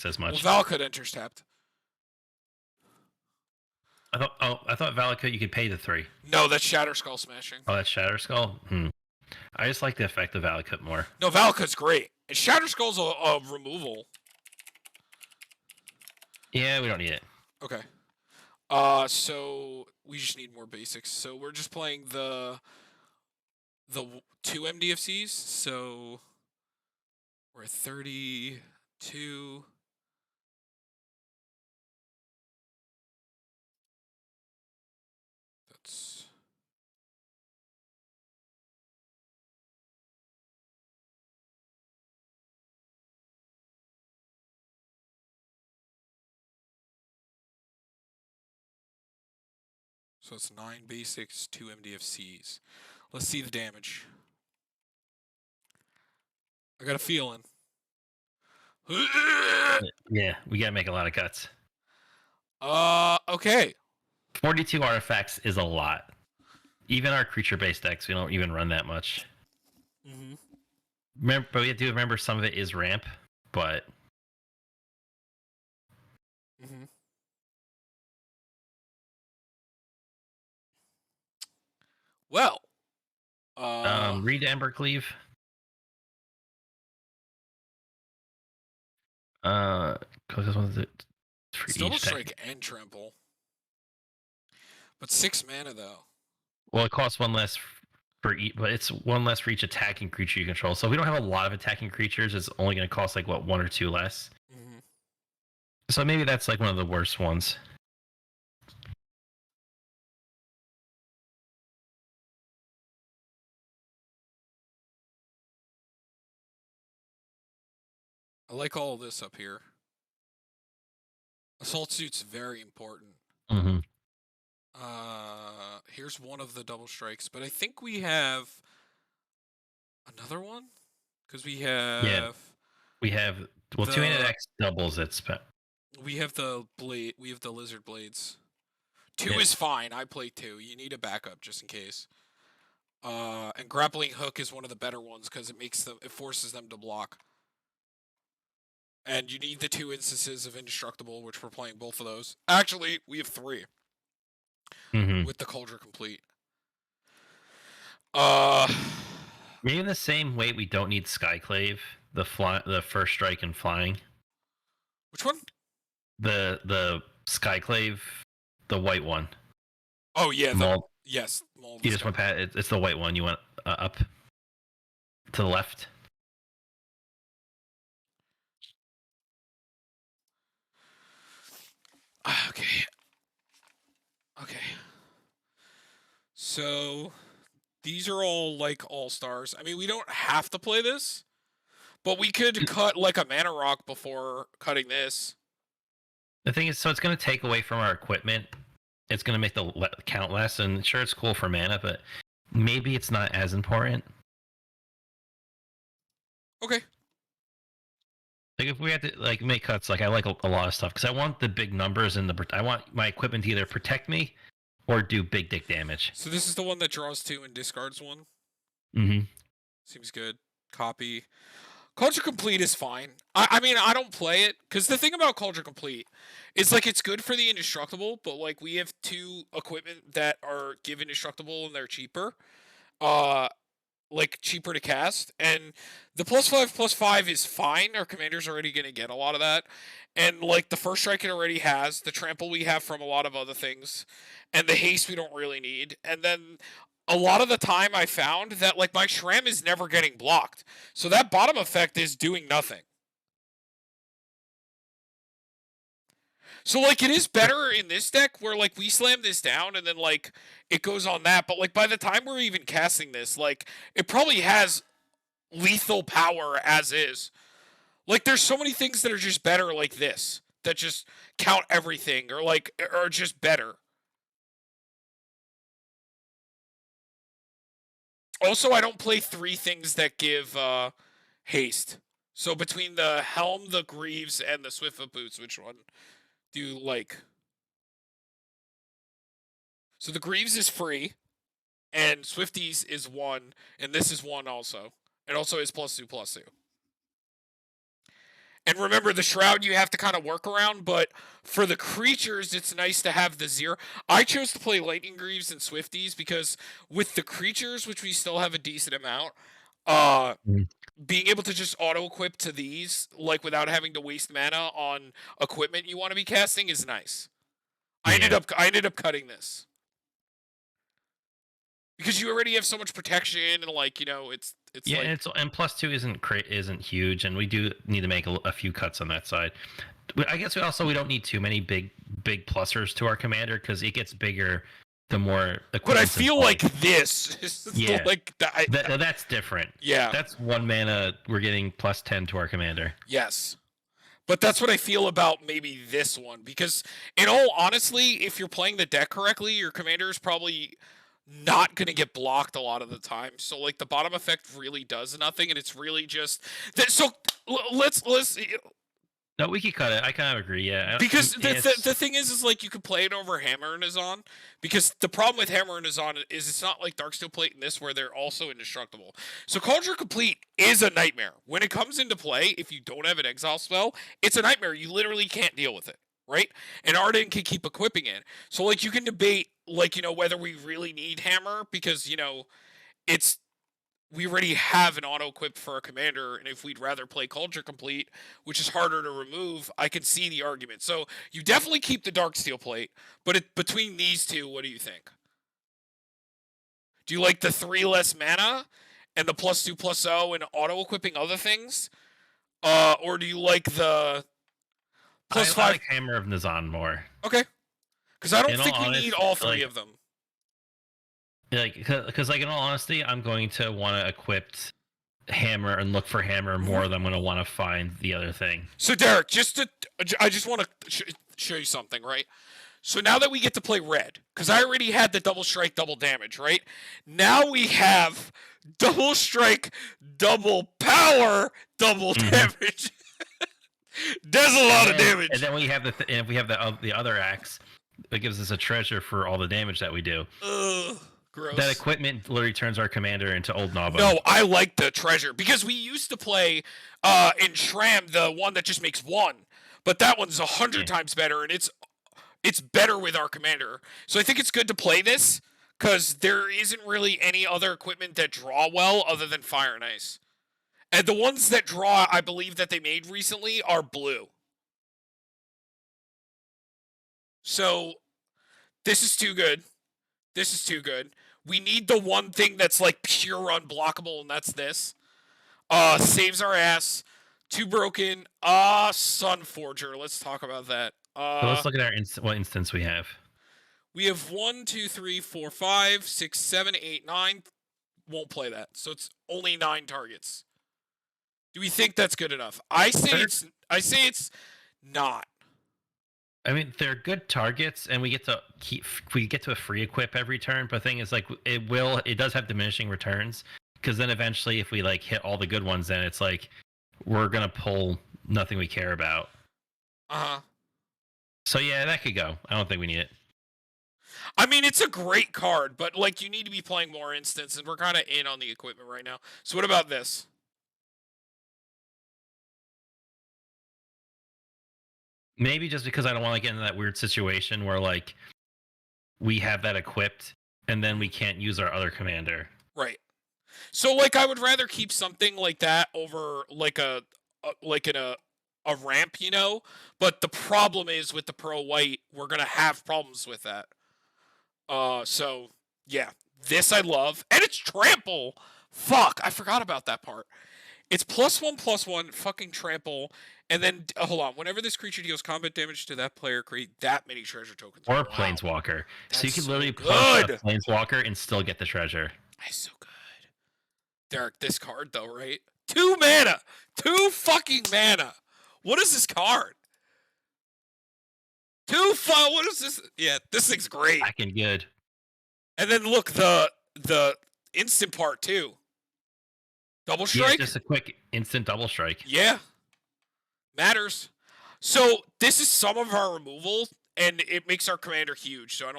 as much. Well, Valakut enters tapped. I thought Valakut you could pay the 3. No, that's Shatter Skull Smashing. Oh, that's Shatter Skull? I just like the effect of Valakut more. No, Valakut's great. And Shatter Skull's a removal. Yeah, we don't need it. Okay. So we just need more basics. So we're just playing the 2 MDFCs. So we're at 32. That's so it's 9 basics, 2 MDFCs. Let's see the damage. I got a feeling. Yeah, we gotta make a lot of cuts. Okay. 42 artifacts is a lot. Even our creature-based decks, we don't even run that much. Mm-hmm. But we have to remember some of it is ramp, but. Mm-hmm. Well. Read Embercleave. Cause It's double strike and trample. But 6 mana though. Well, it costs 1 less for each, but it's 1 less for each attacking creature you control. So if we don't have a lot of attacking creatures, it's only going to cost like 1 or 2 less. Mm-hmm. So maybe that's like one of the worst ones. I like all of this up here. Assault suit's very important. Mm-hmm. Here's one of the double strikes, but I think we have another one because we have. Yeah. We have 2 mana X doubles it. We have the blade. We have the lizard blades. 2 is fine. I play 2. You need a backup just in case. And grappling hook is one of the better ones because it forces them to block. And you need the 2 instances of indestructible, which we're playing both of those. Actually, we have 3 with the Cauldron complete. Maybe in the same way we don't need Skyclave, the first strike and flying. Which one? The Skyclave, the white one. Oh yeah, yes. You just went past. It's the white one. You went up to the left. Okay. So these are all like all-stars. I mean, we don't have to play this, but we could cut like a mana rock before cutting this. The thing is, so it's going to take away from our equipment. It's going to make the count less, and sure, it's cool for mana, but maybe it's not as important. Okay. Like if we had to like make cuts, like I like a lot of stuff because I want the big numbers and I want my equipment to either protect me or do big dick damage. So this is the one that draws 2 and discards 1. Mm-hmm. Seems good. Copy. Culture Complete is fine. I mean, I don't play it because the thing about Culture Complete is like it's good for the indestructible, but like we have 2 equipment that are give indestructible and they're cheaper. Like cheaper to cast, and the +5/+5 is fine. Our commander's already going to get a lot of that, and like the first strike it already has, the trample we have from a lot of other things, and the haste we don't really need. And then a lot of the time I found that like my Shram is never getting blocked, so that bottom effect is doing nothing. So like it is better in this deck where like we slam this down and then like it goes on that, but like by the time we're even casting this, like it probably has lethal power as is. Like there's so many things that are just better like this that just count everything or like are just better. Also, I don't play 3 things that give haste. So between the helm, the greaves, and the swift foot boots, which one do you like? So the Greaves is free, and Swifties is 1, and this is 1 also. It also is +2/+2. And remember, the Shroud you have to kind of work around, but for the creatures, it's nice to have the 0. I chose to play Lightning Greaves and Swifties because with the creatures, which we still have a decent amount, being able to just auto-equip to these, like without having to waste mana on equipment you want to be casting is nice. I ended up cutting this. Because you already have so much protection and like it's yeah, like, and +2 isn't huge, and we do need to make a few cuts on that side. I guess we don't need too many big plusers to our commander because it gets bigger the more. But I feel like this is like that's different. Yeah, that's 1 mana. We're getting +10 to our commander. Yes. But that's what I feel about maybe this one because in all honesty, if you're playing the deck correctly, your commander is probably not going to get blocked a lot of the time. So like the bottom effect really does nothing, and it's really just that. So let's no, we can cut it. I kind of agree. Yeah, because the thing is like you could play it over Hammer and Azan because the problem with Hammer and Azan is it's not like Darksteel Plate in this where they're also indestructible. So Culture Complete is a nightmare when it comes into play. If you don't have an exile spell, it's a nightmare. You literally can't deal with it, right? And Ardenn can keep equipping it. So like you can debate like whether we really need Hammer because it's we already have an auto equip for a commander, and if we'd rather play Culture Complete, which is harder to remove, I can see the argument. So you definitely keep the Darksteel Plate, but between these two, what do you think? Do you like the 3 less mana and the +2/+0 and auto equipping other things, or do you like the +5? I like Hammer of Nazan more. Okay, because I don't think we need all 3 of them. Like, because like in all honesty, I'm going to want to equip Hammer and look for Hammer more than I'm going to want to find the other thing. So Derek, I just want to show you something, right? So now that we get to play red, because I already had the double strike, double damage, right? Now we have double strike, double power, double damage. There's a lot of damage. And then we have if we have the other axe, that gives us a treasure for all the damage that we do. Ugh. Gross. That equipment literally turns our commander into old Naba. No, I like the treasure because we used to play in Shram the one that just makes 1, but that one's 100 times better, and it's better with our commander. So I think it's good to play this because there isn't really any other equipment that draw well other than Fire and Ice, and the ones that draw, I believe that they made recently are blue. So this is too good. This is too good. We need the one thing that's like pure unblockable, and that's this. Saves our ass. 2 broken. Sunforger. Let's talk about that. So let's look at what instance we have. We have 1, 2, 3, 4, 5, 6, 7, 8, 9. Won't play that. So it's only 9 targets. Do we think that's good enough? I say it's not. I mean, they're good targets, and we get to a free equip every turn. But the thing is, like, it does have diminishing returns, because then eventually, if we like hit all the good ones, then it's like we're gonna pull nothing we care about. So yeah, that could go. I don't think we need it. I mean, it's a great card, but like you need to be playing more instants, and we're kind of in on the equipment right now. So what about this? Maybe just because I don't want to get into that weird situation where like we have that equipped and then we can't use our other commander. Right. So like I would rather keep something like that over like a ramp, you know? But the problem is with the pro white, we're going to have problems with that. So yeah, this I love, and it's trample. Fuck, I forgot about that part. It's +1/+1 fucking trample, and then hold on. Whenever this creature deals combat damage to that player, create that many treasure tokens. Or wow. Planeswalker. So you can literally punch a Planeswalker and still get the treasure. That's so good. Derek, this card though, right? 2 mana, 2 fucking mana. What is this card? What is this? Yeah, this thing's great. Fucking good. And then look, the instant part too. Double strike? Yeah, just a quick instant double strike. Yeah. Matters. So this is some of our removal, and it makes our commander huge. So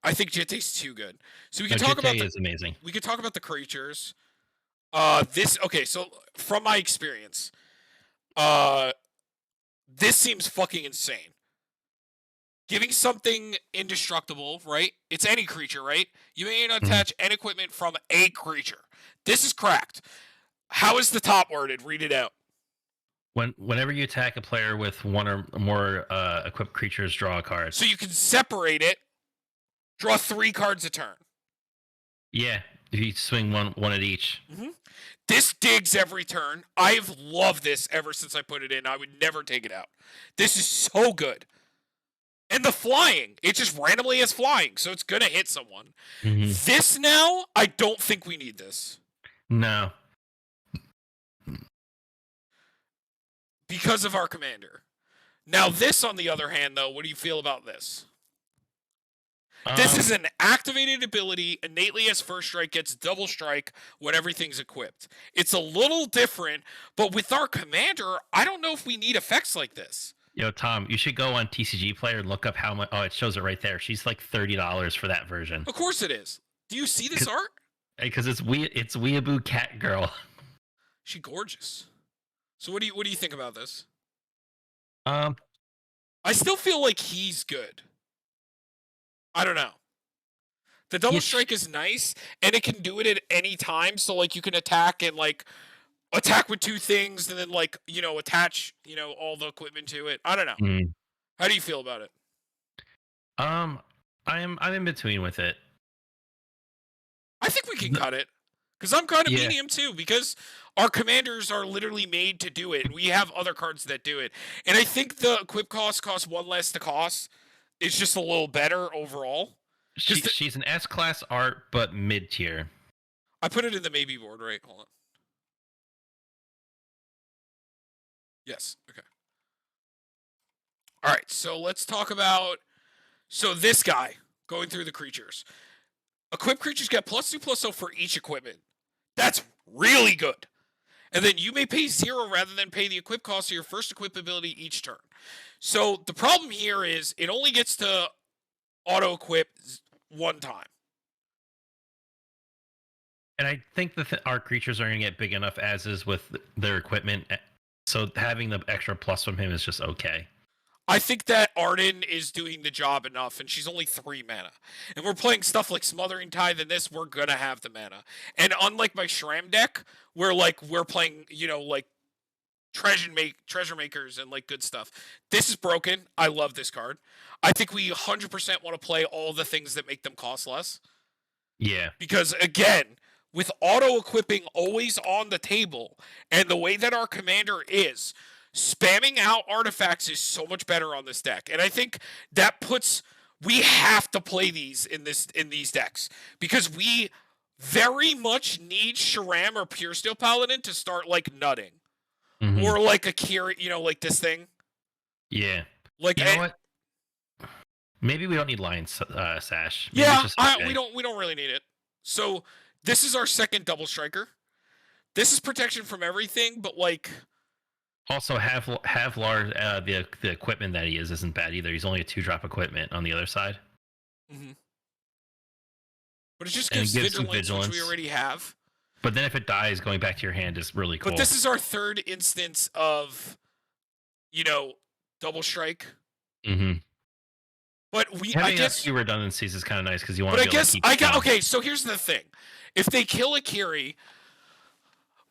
I think Jitte's too good. So we can talk about is amazing. We can talk about the creatures. Okay, so from my experience, this seems fucking insane. Giving something indestructible, right? It's any creature, right? You may attach an equipment from a creature. This is cracked. How is the top worded? Read it out. Whenever you attack a player with one or more equipped creatures, draw a card. So you can separate it, draw 3 cards a turn. Yeah, if you swing one at each. Mm-hmm. This digs every turn. I've loved this ever since I put it in. I would never take it out. This is so good. And the flying, it just randomly has flying, so it's going to hit someone. Mm-hmm. This now, I don't think we need this. No. Because of our commander. Now this, on the other hand, though, what do you feel about this? This is an activated ability, innately as first strike, gets double strike when everything's equipped. It's a little different, but with our commander, I don't know if we need effects like this. Yo, Tom, you should go on TCG Player and look up how much. Oh, it shows it right there. She's like $30 for that version. Of course it is. Do you see this art? Because it's Weeaboo Cat Girl. She's gorgeous. So what do you think about this? I still feel like he's good. I don't know. The double strike is nice, and it can do it at any time. So like you can attack and like attack with 2 things, and then like attach all the equipment to it. I don't know. Mm. How do you feel about it? I'm in between with it. I think we can cut it. Because I'm kind of medium too, because our commanders are literally made to do it, and we have other cards that do it. And I think the equip costs 1 less to cost. It's just a little better overall. She's an S-class art, but mid-tier. I put it in the maybe board, right? Hold on. Yes, okay. All right, so let's talk about... So this guy, going through the creatures. Equipped creatures get +2/+0 for each equipment. That's really good. And then you may pay 0 rather than pay the equip cost of your first equip ability each turn. So the problem here is it only gets to auto-equip 1 time. And I think that our creatures are going to get big enough as is with their equipment. So having the extra plus from him is just okay. I think that Ardenn is doing the job enough, and she's only 3 mana. And we're playing stuff like Smothering Tithe, and this, we're going to have the mana. And unlike my Shram deck, where, like, we're playing, like, treasure makers and, like, good stuff. This is broken. I love this card. I think we 100% want to play all the things that make them cost less. Yeah. Because, again, with auto-equipping always on the table, and the way that our commander is... Spamming out artifacts is so much better on this deck. And I think that puts We have to play these in these decks because we very much need Sharam or Pure Steel Paladin to start like nutting, or like Akiri, like this thing. Yeah. Like you know what? Maybe we don't need Lion Sash. Maybe yeah, it's just okay. we don't really need it. So this is our second double striker. This is protection from everything, but like also have Lars the equipment that he isn't bad either. He's only a 2-drop equipment on the other side. Mm-hmm. But it just gives vigilance, which we already have. But then if it dies, going back to your hand is really cool. But this is our third instance of, double strike. Mm-hmm. But I guess a few redundancies is kind of nice because you want to. But okay. So here's the thing: if they kill Akiri,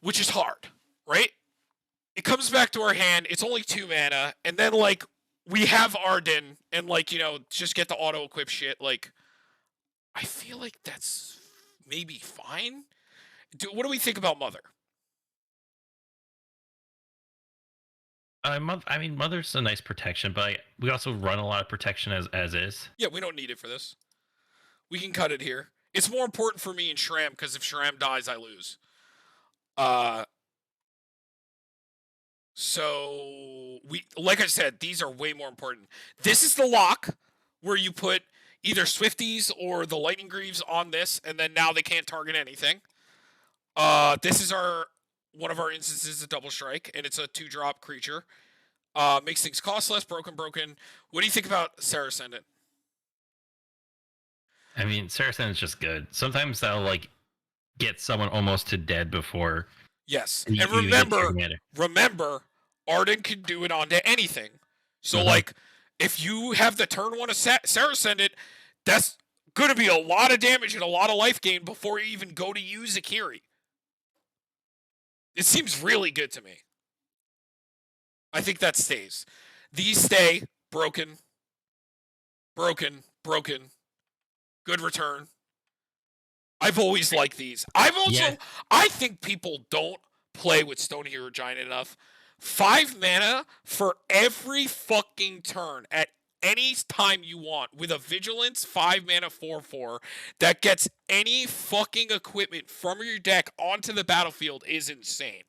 which is hard, right? It comes back to our hand. It's only 2 mana, and then like we have Ardenn, and like just get the auto equip shit. Like, I feel like that's maybe fine. What do we think about Mother? Mother's a nice protection, but we also run a lot of protection as is. Yeah, we don't need it for this. We can cut it here. It's more important for me and Shram because if Shram dies, I lose. So like I said, these are way more important. This is the lock where you put either Swifties or the Lightning Greaves on this, and then now they can't target anything. This is one of our instances of double strike, and it's a 2-drop creature. Makes things cost less. Broken. What do you think about Sarah Ascendant? I mean, Sarah Ascendant's just good. Sometimes that'll like get someone almost to dead before. Yes, and remember, Ardenn can do it onto anything. So like, if you have the turn 1 of Sarah Ascendant, that's going to be a lot of damage and a lot of life gain before you even go to use Akiri. It seems really good to me. I think that stays. These stay. Broken. Good return. I've always liked these. I think people don't play with Stone Hero Giant enough. 5 mana for every fucking turn at any time you want with a Vigilance 5 mana 4/4 that gets any fucking equipment from your deck onto the battlefield is insane.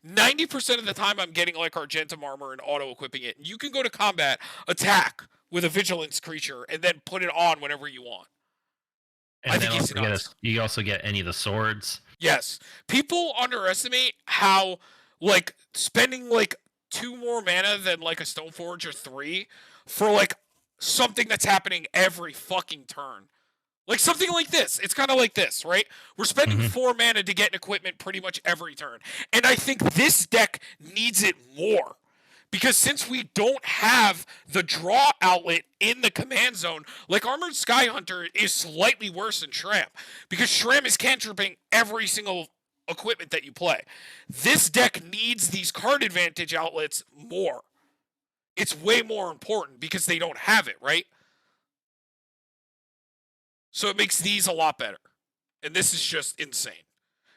90% of the time I'm getting like Argentum Armor and auto-equipping it. You can go to combat, attack with a Vigilance creature, and then put it on whenever you want. And I think you also get any of the swords. Yes. People underestimate how, like, spending, like, 2 more mana than, like, a Stoneforge or 3 for, like, something that's happening every fucking turn. Like, something like this. It's kind of like this, right? We're spending 4 mana to get an equipment pretty much every turn. And I think this deck needs it more. Because since we don't have the draw outlet in the command zone, like Armored Skyhunter is slightly worse than Shram. Because Shram is cantripping every single equipment that you play. This deck needs these card advantage outlets more. It's way more important because they don't have it, right? So it makes these a lot better. And this is just insane.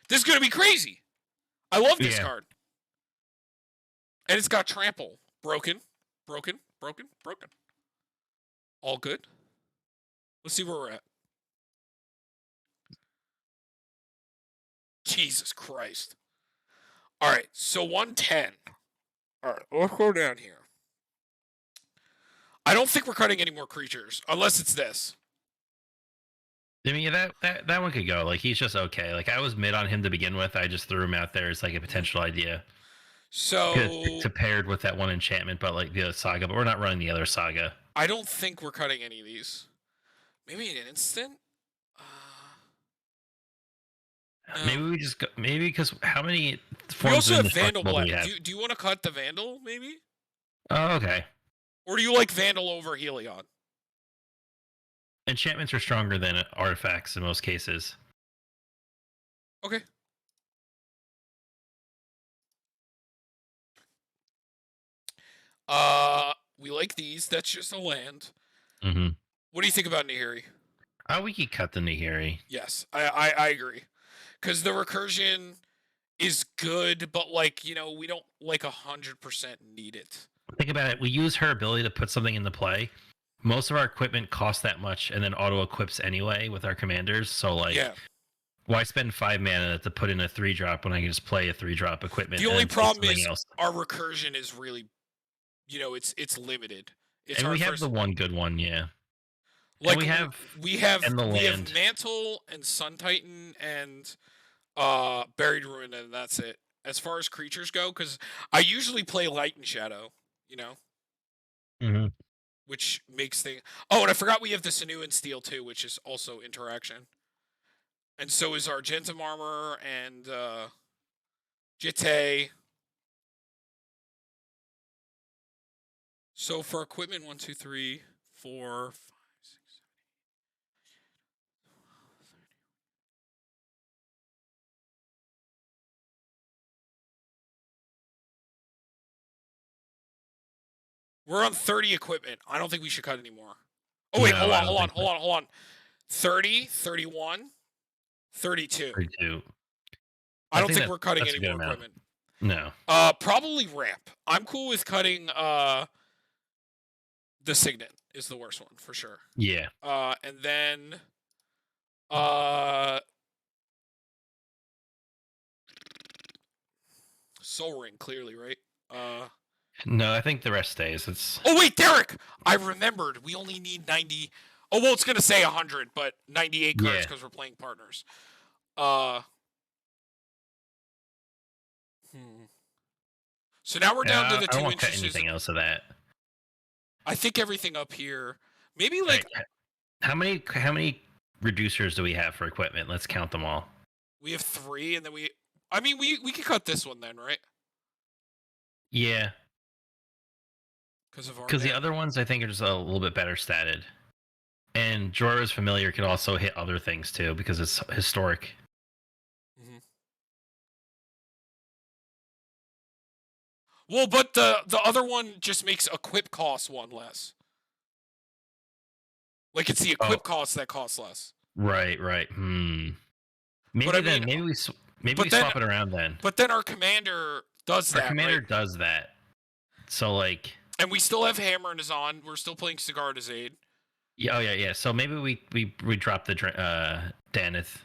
This is going to be crazy. I love this card. And it's got trample. Broken. All good. Let's see where we're at. Jesus Christ. All right, so 110. All right, let's go down here. I don't think we're cutting any more creatures, unless it's this. I mean, that one could go. Like, he's just okay. Like, I was mid on him to begin with. I just threw him out there as, like, a potential idea. So to paired with that one enchantment, but like the other saga, but we're not running the other saga. I don't think we're cutting any of these. Maybe an instant. No. Maybe we just because how many forms? We also have Vandal Blend. Do you want to cut the Vandal? Maybe. Oh, okay. Or do you like Vandal over Heliod? Enchantments are stronger than artifacts in most cases. Okay. We like these. That's just a land. Mm-hmm. What do you think about Nahiri? We could cut the Nahiri. Yes, I agree. Because the recursion is good, but like, we don't like 100% need it. Think about it. We use her ability to put something into play. most of our equipment costs that much and then auto equips anyway with our commanders. So like, Yeah. why spend 5 mana to put in a 3-drop when I can just play a 3-drop equipment? The only and play problem something is else? our recursion is really, it's limited. It's And we hard for have us. the one good one, yeah. And Like we have we have and the we have land. Mantle and Sun Titan and Buried Ruin, and that's it. As far as creatures go, because I usually play Light and Shadow, Mhm. which makes things. Oh, and I forgot we have the Sinew and Steel too, which is also interaction. And so is Argentum Armor and Jitte. So for equipment, 1, 2, 3, 4, 5, 6, 7. We're on 30 equipment. I don't think we should cut anymore. Oh, wait, No, hold I on, don't think so. hold on. 30, 31, 32. 32. I don't think that we're cutting that's any a good more amount. equipment. No. Probably ramp. I'm cool with cutting the Signet is the worst one for sure. Yeah. And then Soul Ring, clearly, right? No, I think the rest stays. It's Oh wait, Derek! I remembered. We only need 90. Oh well, it's gonna say 100, but 98 cards because we're playing partners. So now we're down to the I don't 2 want to cut inches. anything else of that. I think everything up here. Maybe like how many reducers do we have for equipment? Let's count them all. we have 3, and then we could cut this one then, right? Yeah. Because the other ones I think are just a little bit better statted. And Jorah's Familiar could also hit other things too because it's historic. Mm-hmm. Well, but the other one just makes equip cost 1 less. Like it's the equip cost that costs less. Right. Maybe maybe we swap it around then. But then our commander does that. Our commander does that. So like. And we still have Hammer and Azan. We're still playing Cigar to Zaid. Yeah. Oh yeah. So maybe we drop the Danith.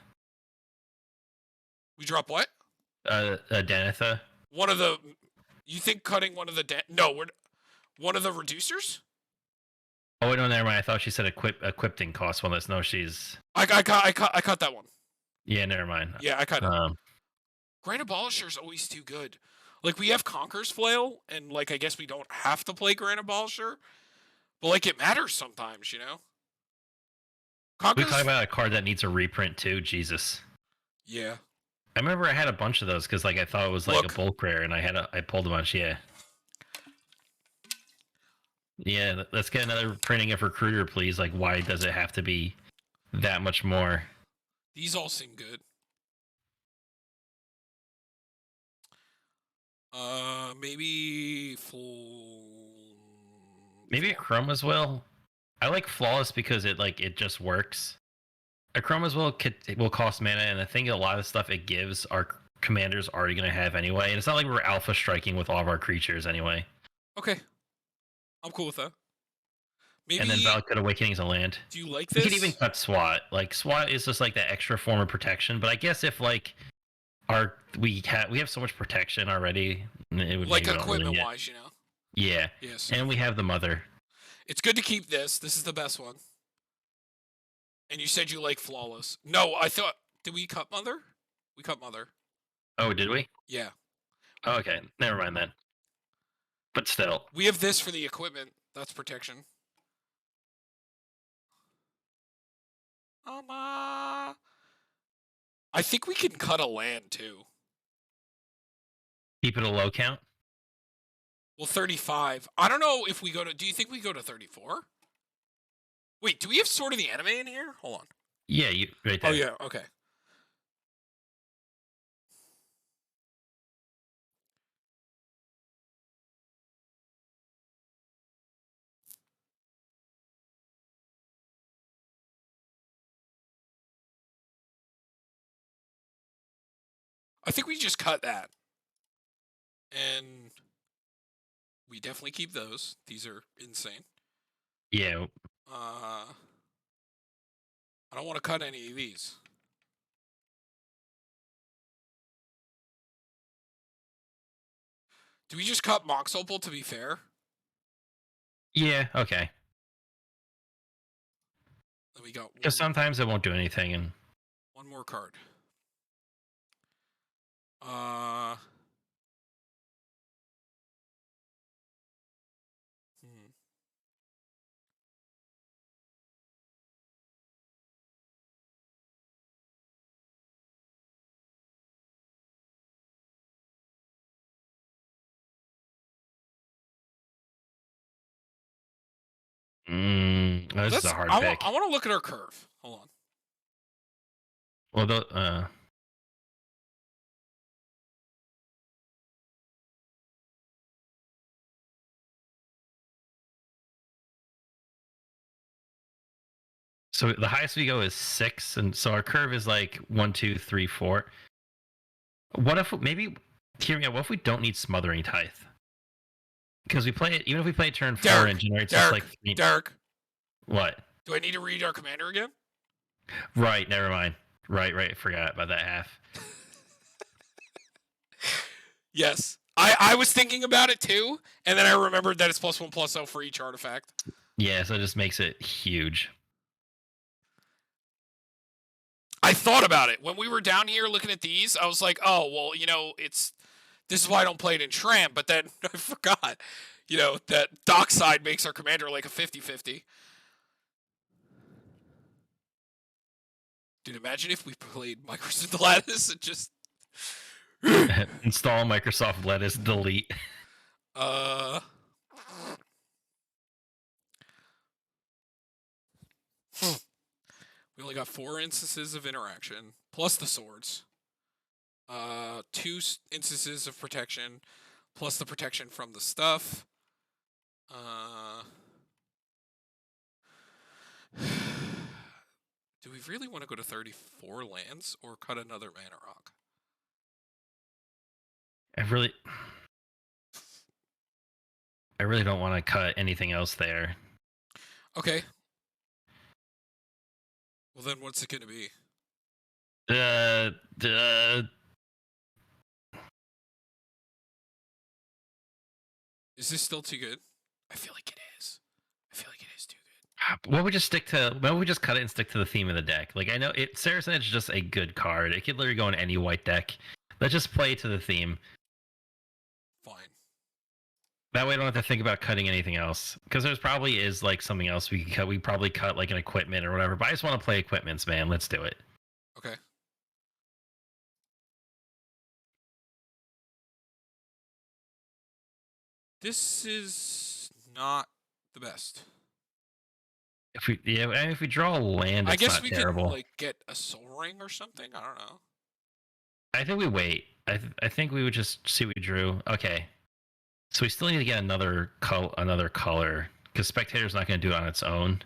We drop what? Danitha. One of the. You think cutting one of the one of the reducers? Oh no, never mind. I thought she said equipping cost 1 less. No, she's. I cut that one. Yeah, never mind. Yeah, I cut it. Grand Abolisher is always too good. Like we have Conqueror's Flail, and like I guess we don't have to play Grand Abolisher, but like it matters sometimes, We talk about a card that needs a reprint too. Jesus. Yeah. I remember I had a bunch of those because like I thought it was like a bulk rare, and I pulled a bunch. Yeah. Yeah, let's get another printing of Recruiter, please. Like, why does it have to be that much more? These all seem good. Maybe maybe a Chrome as well. I like Flawless because it just works. A Chrome as well will cost mana, and I think a lot of stuff it gives our commanders already going to have anyway. And it's not like we're alpha striking with all of our creatures anyway. Okay. I'm cool with that. Maybe, and then Valakut Awakening's a land. Do you like this? We could even cut SWAT. Like SWAT is just like that extra form of protection. But I guess if like we have so much protection already, it would like equipment wise, Yeah. Yes. And we have the Mother. It's good to keep this. This is the best one. And you said you like Flawless. No, I thought. Did we cut Mother? We cut Mother. Oh, did we? Yeah. Oh, okay. Never mind then. But still. We have this for the equipment. That's protection. I think we can cut a land too. Keep it a low count? Well, 35. I don't know if we go to. Do you think we go to 34? Wait, do we have Sword of the Anime in here? Hold on. Yeah, right there. Oh, yeah, okay. I think we just cut that. And we definitely keep those. These are insane. Yeah, I don't want to cut any of these. Do we just cut Mox Opal to be fair? Yeah, okay. Then we got Because sometimes it won't do anything, and one more card. this is a hard pick. I want to look at our curve. Hold on. Well, so the highest we go is 6, and so our curve is like 1, 2, 3, 4. What if maybe hear me out? What if we don't need Smothering Tithe? Because we play it, even if we play it turn 4 and generates just like 3. Derek. What? Do I need to read our commander again? Right, never mind. Right. Forgot about that half. Yes. I was thinking about it too, and then I remembered that it's +1/+0 for each artifact. Yeah, so it just makes it huge. I thought about it. When we were down here looking at these, I was like, oh, well, this is why I don't play it in Shram, but then I forgot, that Dockside makes our commander like a 50-50. Dude, imagine if we played Microsoft Lattice and just... Install Microsoft Lettuce, delete. We only got 4 instances of interaction, plus the swords. 2 instances of protection, plus the protection from the stuff. Do we really want to go to 34 lands or cut another mana rock? I really don't want to cut anything else there. Okay. Well, then what's it going to be? Is this still too good? I feel like it is. I feel like it is too good. Why don't we just cut it and stick to the theme of the deck? Like, I know Saracen Edge is just a good card. It could literally go in any white deck. Let's just play to the theme. Fine. That way I don't have to think about cutting anything else. Because there's probably is like something else we could cut. We probably cut like an equipment or whatever. But I just want to play equipments, man. Let's do it. Okay. This is not the best. If we draw a land, it's I guess not we terrible. could like get a Soul Ring or something. I don't know. I think we wait. I think we would just see what we drew. Okay. So we still need to get another color because Spectator's not going to do it on its own.